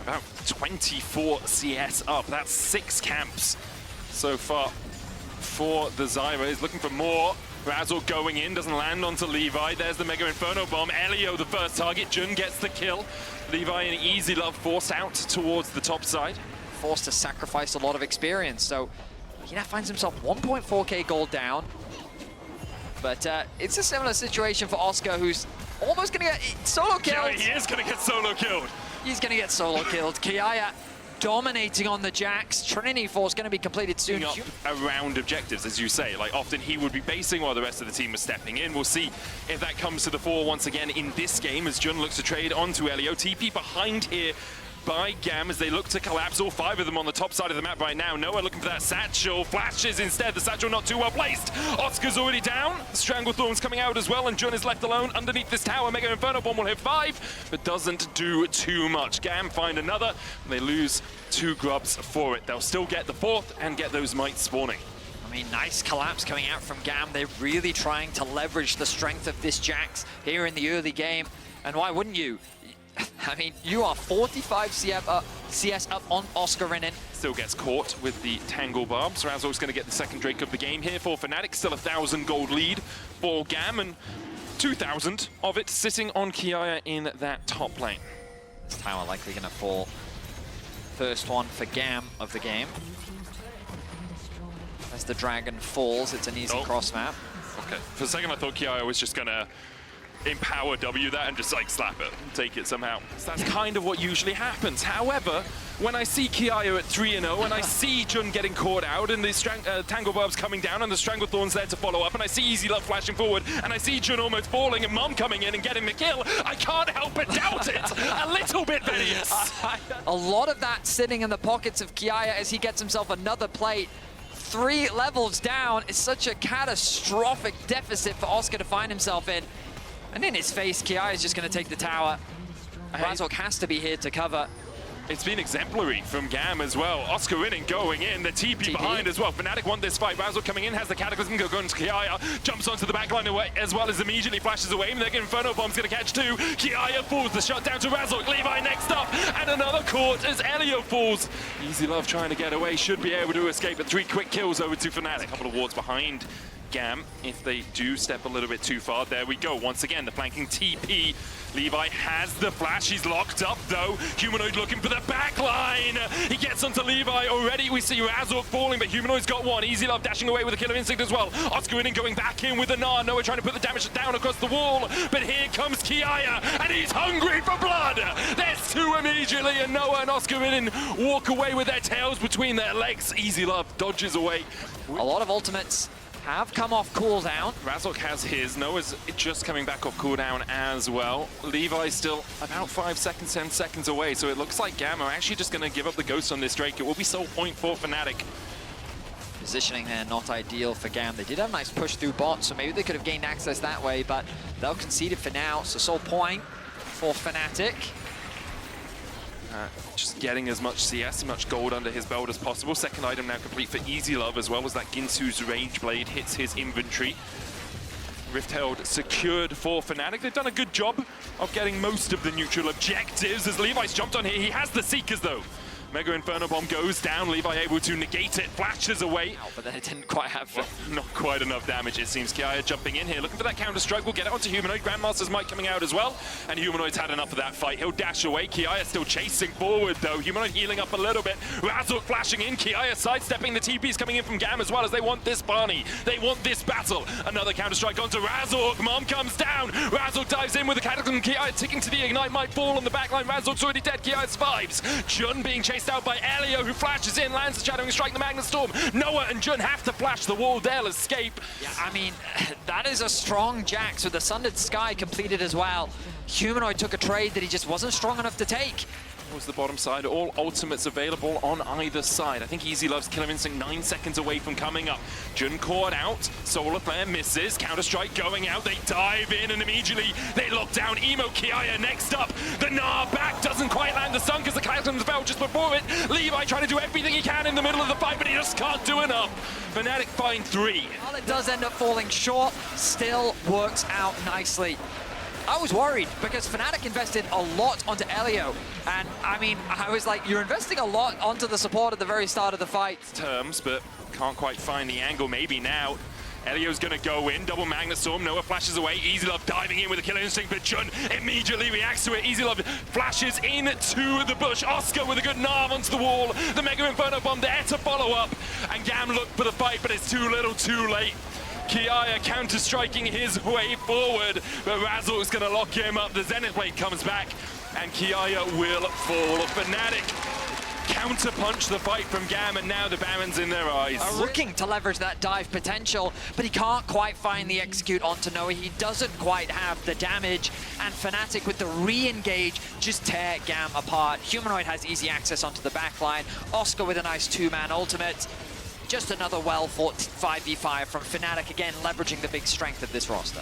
about 24 CS up. That's 6 camps so far for the Zyra. He's looking for more. Razzle going in, doesn't land onto Levi. There's the Mega Inferno Bomb. Elio the first target. Jun gets the kill. Levi and Easy Love forced out towards the top side. Forced to sacrifice a lot of experience, so he now finds himself 1.4k gold down. But it's a similar situation for Oscar, who's almost going to get solo killed. Yeah, he is going to get solo killed. He's going to get solo killed. KIA dominating on the Jax. Trinity Force going to be completed soon. Up around objectives, as you say. Like, often he would be basing while the rest of the team was stepping in. We'll see if that comes to the fore once again in this game as Jun looks to trade onto Elio. TP behind here by GAM as they look to collapse all 5 of them on the top side of the map right now. Noah looking for that satchel, flashes instead. The satchel not too well placed. Oscar's already down. Stranglethorn's coming out as well, and Jun is left alone underneath this tower. Mega Inferno Bomb will hit 5, but doesn't do too much. GAM find another, and they lose 2 grubs for it. They'll still get the 4th and get those mites spawning. I mean, nice collapse coming out from GAM. They're really trying to leverage the strength of this Jax here in the early game. And why wouldn't you? I mean, you are 45 CS up on Oscar Renin. Still gets caught with the Tangle Barbs. Razzle's going to get the second Drake of the game here for Fnatic. Still 1,000 gold lead for GAM, and 2,000 of it sitting on KIA in that top lane. This tower likely going to fall. First one for GAM of the game. As the dragon falls, it's an easy cross map. Okay. For a second, I thought KIA was just going to empower W that and just like slap it, take it somehow. So that's kind of what usually happens. However, when I see KIA at 3-0 and I see Jun getting caught out and the Tangle Barbs coming down and the Stranglethorn's there to follow up and I see Easy Love flashing forward and I see Jun almost falling and Mom coming in and getting the kill, I can't help but doubt it a little bit, Venius. A lot of that sitting in the pockets of KIA as he gets himself another plate. 3 levels down is such a catastrophic deficit for Oscar to find himself in. And in his face, KIA is just going to take the tower. Razork has to be here to cover. It's been exemplary from GAM as well. Oscar winning, going in, the TP behind as well. Fnatic won this fight. Razork coming in, has the Cataclysm, going to KIA, jumps onto the backline away, as well as immediately flashes away. And the Inferno Bomb's going to catch 2. KIA falls, the shot down to Razork. Levi next up, and another caught as Elio falls. Easy Love trying to get away, should be able to escape, but 3 quick kills over to Fnatic. A couple of wards behind GAM if they do step a little bit too far. There we go. Once again, the flanking TP. Levi has the flash. He's locked up, though. Humanoid looking for the back line. He gets onto Levi already. We see Razork falling, but Humanoid's got one. Easy Love dashing away with a Killer Instinct as well. Oscar winning, going back in with a Gnar. Noah trying to put the damage down across the wall, but here comes KIA, and he's hungry for blood. There's 2 immediately, and Noah and Oscar winning walk away with their tails between their legs. Easy Love dodges away. A lot of ultimates have come off cooldown. Razork has his. Noah's just coming back off cooldown as well. Levi's still about 5 seconds, 10 seconds away, so it looks like GAM are actually just going to give up the ghost on this Drake. It will be sole point for Fnatic. Positioning there not ideal for GAM. They did have a nice push through bot, so maybe they could have gained access that way, but they'll concede it for now, so sole point for Fnatic. Just getting as much CS, as much gold under his belt as possible. Second item now complete for Easy Love, as well as that Ginsu's Rage Blade hits his inventory. Rift Herald secured for Fnatic. They've done a good job of getting most of the neutral objectives as Levi's jumped on here. He has the Seekers, though. Mega Inferno Bomb goes down. Levi able to negate it, flashes away. Ow, but then it didn't quite have Not quite enough damage, it seems. KIA jumping in here, looking for that counter-strike. We'll get it onto Humanoid. Grandmaster's Might coming out as well. And Humanoid's had enough of that fight. He'll dash away. KIA still chasing forward, though. Humanoid healing up a little bit. Razork flashing in. KIA sidestepping. The TP's coming in from GAM as well, as they want this Barney. They want this battle. Another counter-strike onto Razork. Mom comes down. Razork dives in with the Cataclysm. KIA ticking to the Ignite. Might fall on the backline. Razork's already dead. KIA survives. Jun being chased out by Elio, who flashes in, lands the Shadowing Strike, the Magnet Storm. Noah and Jun have to flash the wall. They'll escape. Yeah, I mean, that is a strong Jax with the Sundered Sky completed as well. Humanoid took a trade that he just wasn't strong enough to take. Was the bottom side, all ultimates available on either side. I think Easy Love's Killer Instinct 9 seconds away from coming up. Jun caught out, Solar Flare misses, Counter-Strike going out, they dive in and immediately they lock down Emo. KIA next up. The Gnar back doesn't quite land the stun because the Cataclysm fell just before it. Levi trying to do everything he can in the middle of the fight, but he just can't do enough. Fnatic find 3. While it does end up falling short, still works out nicely. I was worried because Fnatic invested a lot onto Elio. And I mean, I was like, you're investing a lot onto the support at the very start of the fight. Terms, but can't quite find the angle. Maybe now. Elio's gonna go in, double Magnet Storm, Noah flashes away, Easy Love diving in with a Killer Instinct, but Jun immediately reacts to it. Easy Love flashes into the bush, Oscar with a good Narv onto the wall, the Mega Inferno Bomb there to follow up, and GAM look for the fight, but it's too little too late. KIA counter-striking his way forward, but Razork's gonna lock him up, the Zenith Blade comes back, and KIA will fall. Fnatic counter-punch the fight from GAM, and now the Baron's in their eyes. Looking to leverage that dive potential, but he can't quite find the execute onto Noah. He doesn't quite have the damage, and Fnatic with the re-engage just tear GAM apart. Humanoid has easy access onto the backline. Oscar with a nice 2-man ultimate. Just another well-fought 5v5 from Fnatic, again leveraging the big strength of this roster.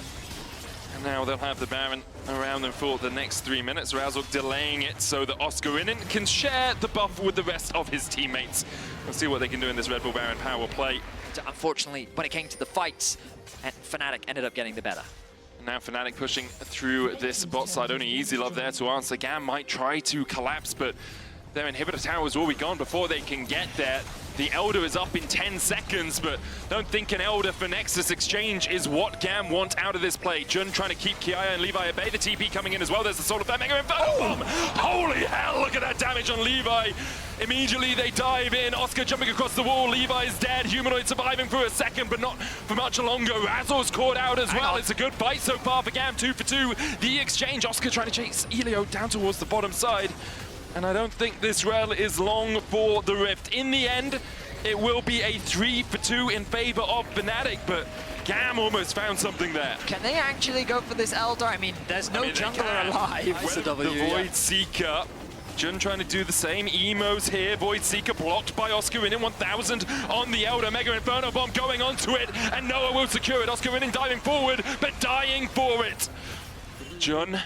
And now they'll have the Baron around them for the next 3 minutes. Razork delaying it so that Oscarinin can share the buff with the rest of his teammates. We'll see what they can do in this Red Bull Baron power play. Unfortunately, when it came to the fights, Fnatic ended up getting the better. Now Fnatic pushing through this bot side. Only Easy Love there to answer. GAM might try to collapse, but their inhibitor towers will be gone before they can get there. The Elder is up in 10 seconds, but don't think an Elder for Nexus exchange is what GAM want out of this play. Jun trying to keep KIA and Levi at bay. The TP coming in as well. There's the Solar Flare Mega Inferno Bomb. Holy hell, look at that damage on Levi. Immediately they dive in. Oscar jumping across the wall. Levi's dead. Humanoid surviving for a second, but not for much longer. Razor's caught out as well. It's a good fight so far for GAM, 2 for 2. The exchange, Oscar trying to chase Elio down towards the bottom side. And I don't think this rel is long for the Rift. In the end, it will be a 3 for 2 in favor of Fnatic, but GAM almost found something there. Can they actually go for this Elder? I mean, there's no jungler alive. It's the Void Seeker. Jun trying to do the same. Emo's here. Void Seeker blocked by Oscarinin. 1000 on the Elder. Mega Inferno Bomb going onto it, and Noah will secure it. Oscarinin diving forward, but dying for it. Jun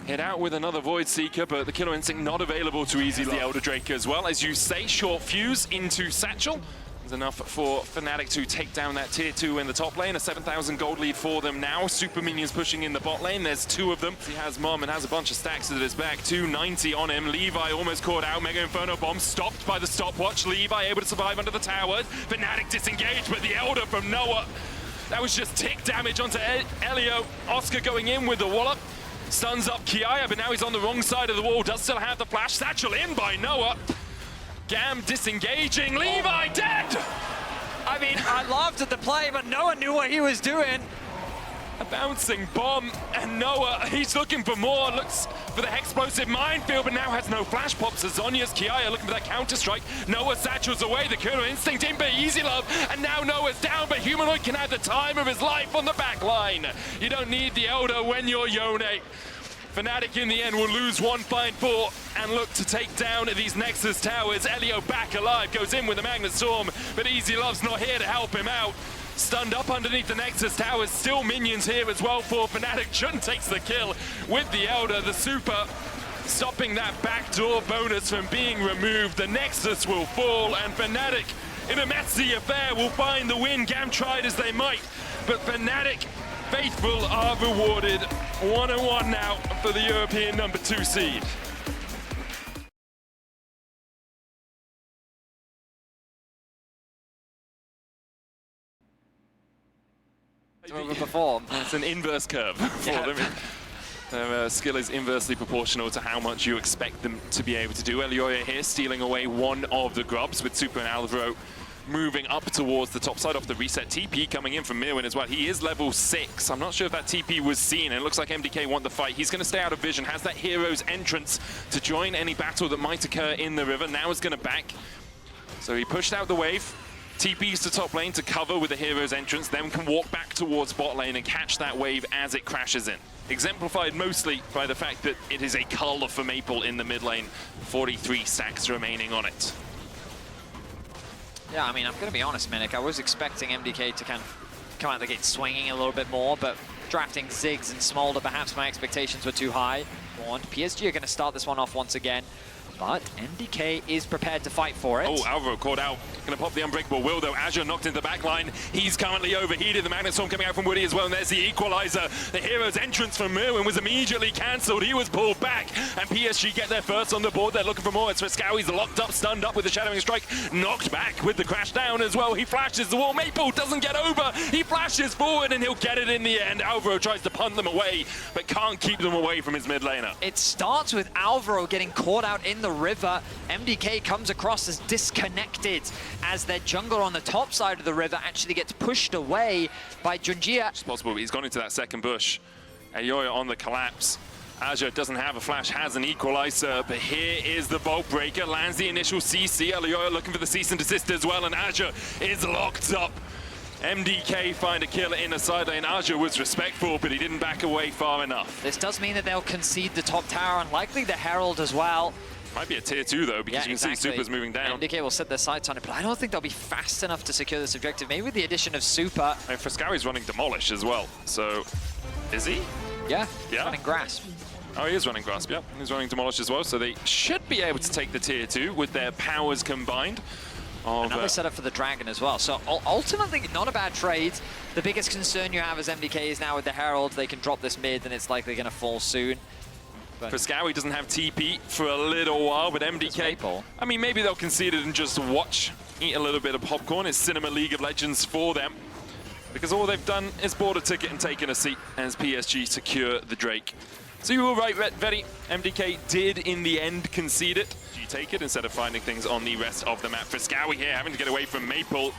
hit out with another Void Seeker, but the Killer Instinct not available to Easy Love. The Elder Drake as well. As you say, short fuse into Satchel. It's enough for Fnatic to take down that tier 2 in the top lane. A 7,000 gold lead for them now. Super minions pushing in the bot lane. There's 2 of them. He has Mom and has a bunch of stacks at his back. 290 on him. Levi almost caught out. Mega Inferno Bomb stopped by the stopwatch. Levi able to survive under the tower. Fnatic disengaged, but the Elder from Noah. That was just tick damage onto Elio. Oscar going in with the wallop. Stuns up KIA, but now he's on the wrong side of the wall. Does still have the flash. Satchel in by Noah. GAM disengaging. Levi dead! I mean, I laughed at the play, but Noah knew what he was doing. A bouncing bomb, and Noah, he's looking for more. Looks for the explosive minefield, but now has no flash pops. Azonia's KIA looking for that counter-strike. Noah satchels away, the Killer Instinct in by Easy Love, and now Noah's down, but Humanoid can have the time of his life on the back line. You don't need the Elder when you're Yone. Fnatic in the end will lose 1-4 and look to take down these Nexus towers. Elio back alive, goes in with the Magnet Storm, but Easy Love's not here to help him out. Stunned up underneath the Nexus towers, still minions here as well for Fnatic. Jun takes the kill with the Elder, the super, stopping that backdoor bonus from being removed. The Nexus will fall, and Fnatic, in a messy affair, will find the win. GAM tried as they might, but Fnatic faithful are rewarded. 1-1 now for the European #2 seed. to overperform. It's an inverse curve for them. Their skill is inversely proportional to how much you expect them to be able to do. Elioya here stealing away one of the grubs with Super and Alvaro moving up towards the top side off the reset. TP coming in from Mirwin as well. He is level 6. I'm not sure if that TP was seen, and it looks like MDK want the fight. He's going to stay out of vision, has that hero's entrance to join any battle that might occur in the river. Now is going to back. So he pushed out the wave. TPs to top lane to cover with the hero's entrance, then can walk back towards bot lane and catch that wave as it crashes in. Exemplified mostly by the fact that it is a cull for Maple in the mid lane. 43 stacks remaining on it. Yeah, I mean, I'm going to be honest, Minik. I was expecting MDK to kind of come out the gate swinging a little bit more, but drafting Ziggs and Smolder, perhaps my expectations were too high. PSG are going to start this one off once again. But MDK is prepared to fight for it. Oh, Alvaro caught out. Gonna pop the Unbreakable Will, though. Azure knocked into the back line. He's currently overheated. The Magnet Storm coming out from Woody as well, and there's the equalizer. The hero's entrance from Mirwin was immediately cancelled. He was pulled back, and PSG get their first on the board. They're looking for more. It's Friscow. He's locked up, stunned up with the Shadowing Strike. Knocked back with the crash down as well. He flashes the wall. Maple doesn't get over. He flashes forward, and he'll get it in the end. Alvaro tries to punt them away, but can't keep them away from his mid laner. It starts with Alvaro getting caught out in the river. MDK comes across as disconnected as their jungler on the top side of the river actually gets pushed away by Gen.G. It's possible, but he's gone into that second bush. Elioya on the collapse. Azure doesn't have a flash, has an equalizer, but here is the Bolt Breaker, lands the initial CC. Elioya looking for the cease and desist as well, and Azure is locked up. MDK find a kill in the side lane. Azure was respectful, but he didn't back away far enough. This does mean that they'll concede the top tower and likely the Herald as well. Might be a tier 2 though, because you can see Super's moving down. MDK will set their sights on it, but I don't think they'll be fast enough to secure this objective. Maybe with the addition of Super. And Friscowi's running Demolish as well, so is he? Yeah, yeah. running Grasp. Oh, he is running Grasp, yeah. He's running Demolish as well, so they should be able to take the tier 2 with their powers combined. Another setup for the Dragon as well. So ultimately, not a bad trade. The biggest concern you have as MDK is now with the Herald. They can drop this mid and it's likely going to fall soon. Friscowi doesn't have TP for a little while, but MDK, I mean, maybe they'll concede it and just watch, eat a little bit of popcorn. It's Cinema League of Legends for them, because all they've done is bought a ticket and taken a seat as PSG secure the Drake. So you were right, Vetty. MDK did, in the end, concede it. You take it instead of finding things on the rest of the map. Friscowi here having to get away from Maple.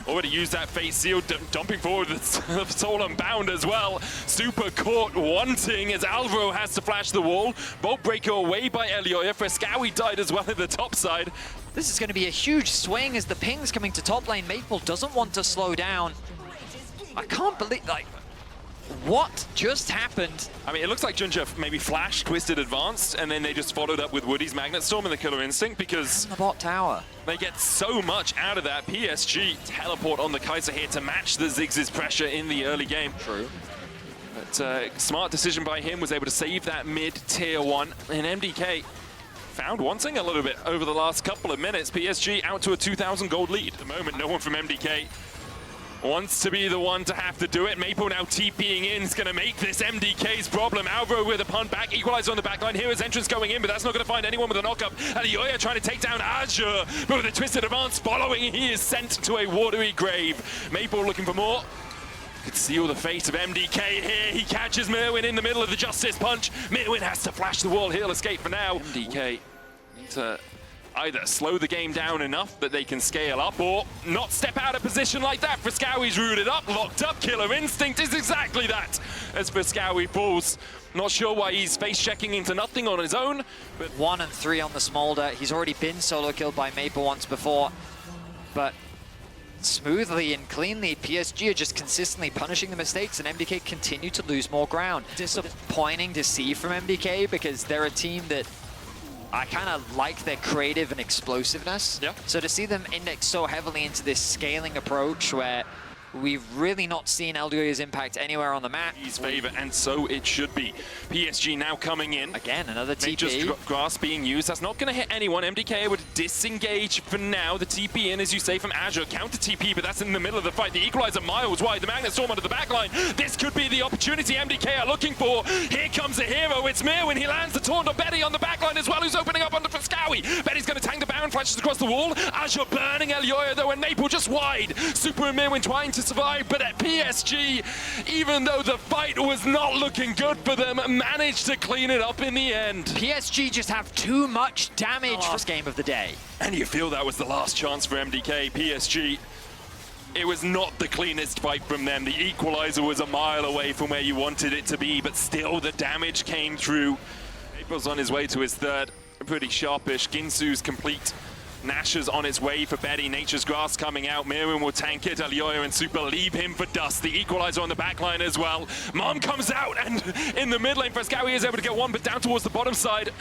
Already used that face seal, dumping forward with Soul Unbound as well. Super caught wanting as Alvaro has to flash the wall. Bolt Breaker away by Elioya. Friscowi died as well at the top side. This is going to be a huge swing as the ping's coming to top lane. Maple doesn't want to slow down. I can't believe, like, what just happened? I mean, it looks like Gen.G maybe flashed, twisted, advanced, and then they just followed up with Woody's Magnet Storm and the Killer Instinct, because the bot tower. They get so much out of that. PSG teleport on the Kaiser here to match the Ziggs' pressure in the early game. True. But smart decision by him, was able to save that mid tier 1, and MDK found wanting a little bit over the last couple of minutes. PSG out to a 2,000 gold lead. At the moment, no one from MDK wants to be the one to have to do it. Maple now TPing in is going to make this MDK's problem. Alvaro with a punt back, equalizer on the backline. Here is entrance going in, but that's not going to find anyone with a knock-up. Elioya trying to take down Azure, but with a twisted advance following, he is sent to a watery grave. Maple looking for more. Could seal the fate of MDK here. He catches Mirwin in the middle of the Justice Punch. Mirwin has to flash the wall. He'll escape for now. MDK to either slow the game down enough that they can scale up, or not step out of position like that. Friscowi's rooted up, locked up. Killer Instinct is exactly that as Friscowi falls. Not sure why he's face-checking into nothing on his own, but 1 and 3 on the Smolder. He's already been solo killed by Maple once before, but smoothly and cleanly, PSG are just consistently punishing the mistakes, and MDK continue to lose more ground. Disappointing to see from MDK, because they're a team that I kind of like their creative and explosiveness. Yeah. So to see them index so heavily into this scaling approach where we've really not seen Elioya's impact anywhere on the map. His favor, and so it should be. PSG now coming in. Again, another TP. Just Grasp being used. That's not going to hit anyone. MDK would disengage for now. The TP in, as you say, from Azure. Counter TP, but that's in the middle of the fight. The equalizer miles wide. The Magnet Storm under the backline. This could be the opportunity MDK are looking for. Here comes a hero. It's Mirwin. He lands the taunt on Betty on the backline as well, who's opening up under Friscowi. Betty's going to tank the Baron, flashes across the wall. Azure burning Elioya, though, and Maple just wide. Super and Mirwin trying to to survive, but at PSG, even though the fight was not looking good for them, managed to clean it up in the end. PSG just have too much damage for this game of the day. And you feel that was the last chance for MDK. PSG, it was not the cleanest fight from them. The equalizer was a mile away from where you wanted it to be, but still the damage came through. April's on his way to his third, pretty sharpish. Ginsu's complete. Nash's on its way for Betty. Nature's Grass coming out. Mirwin will tank it. Alioya and Super leave him for Dust. The equalizer on the backline as well. Mom comes out, and in the mid lane, Frescowi is able to get one, but down towards the bottom side.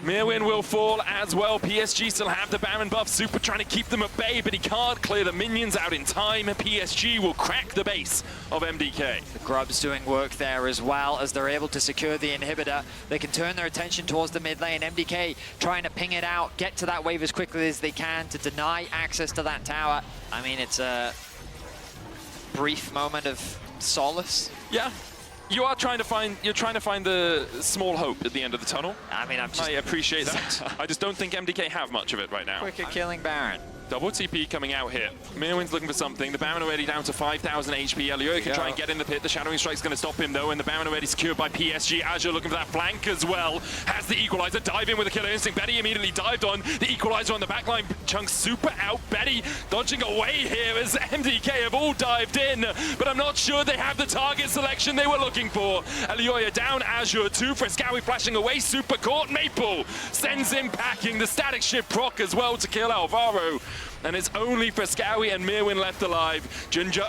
Mirwin will fall as well. PSG still have the Baron buff. Super trying to keep them at bay, but he can't clear the minions out in time. PSG will crack the base of MDK. The Grubs doing work there as well as they're able to secure the inhibitor. They can turn their attention towards the mid lane. MDK trying to ping it out, get to that wave as quickly as they can to deny access to that tower. I mean, it's a brief moment of solace. Yeah. You're trying to find the small hope at the end of the tunnel. I mean, I appreciate that. I just don't think MDK have much of it right now. Quicker killing Baron. Double TP coming out here. Mirwin's looking for something. The Baron already down to 5,000 HP. Alioya can try and get in the pit. The Shadowing Strike's going to stop him though, and the Baron already secured by PSG. Azure looking for that flank as well. Has the equalizer. Dive in with a killer instinct. Betty immediately dived on. The equalizer on the backline. Chunks Super out. Betty dodging away here as MDK have all dived in, but I'm not sure they have the target selection they were looking for. Alioya down. Azure 2. Frescowi flashing away. Super caught. Maple sends him packing. The static shift proc as well to kill Alvaro. And it's only Frescowi and Mirwin left alive. Gen.G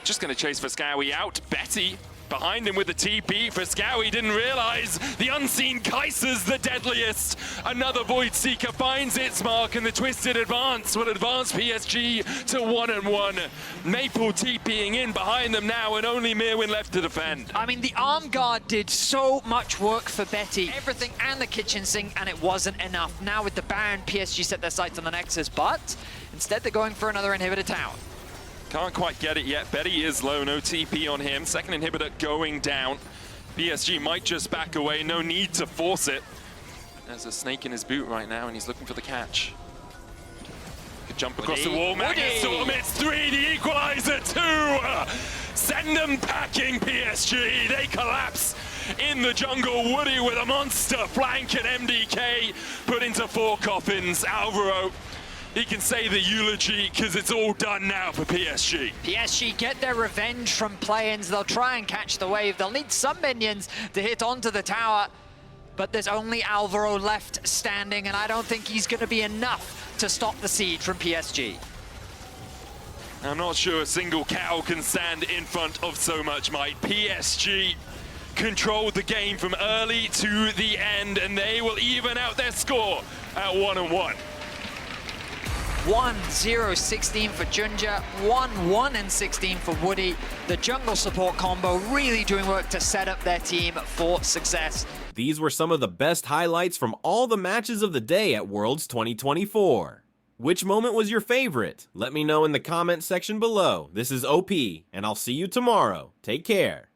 just going to chase Frescowi out. Betty behind him with the TP. Frescowi didn't realize the unseen Kaiser's the deadliest. Another Void Seeker finds its mark, and the Twisted Advance will advance PSG to 1-1. Maple TPing in behind them now, and only Mirwin left to defend. I mean, the arm guard did so much work for Betty. Everything and the kitchen sink, and it wasn't enough. Now with the Baron, PSG set their sights on the Nexus, but instead they're going for another inhibitor tower. Can't quite get it yet. Betty is low, no TP on him. Second inhibitor going down. PSG might just back away, no need to force it. There's a snake in his boot right now, and he's looking for the catch. Could jump across the wall. Magnustorm, it's 3, the equalizer 2! Send them packing, PSG. They collapse in the jungle. Woody with a monster flank, and MDK put into 4 coffins. Alvaro, he can say the eulogy because it's all done now for PSG. PSG get their revenge from play-ins. They'll try and catch the wave. They'll need some minions to hit onto the tower, but there's only Alvaro left standing, and I don't think he's going to be enough to stop the siege from PSG. I'm not sure a single cow can stand in front of so much might. PSG controlled the game from early to the end, and they will even out their score at 1-1. 1-0-16 for Gen.G, 1-1-16 for Woody. The jungle support combo really doing work to set up their team for success. These were some of the best highlights from all the matches of the day at Worlds 2024. Which moment was your favorite? Let me know in the comment section below. This is OP, and I'll see you tomorrow. Take care.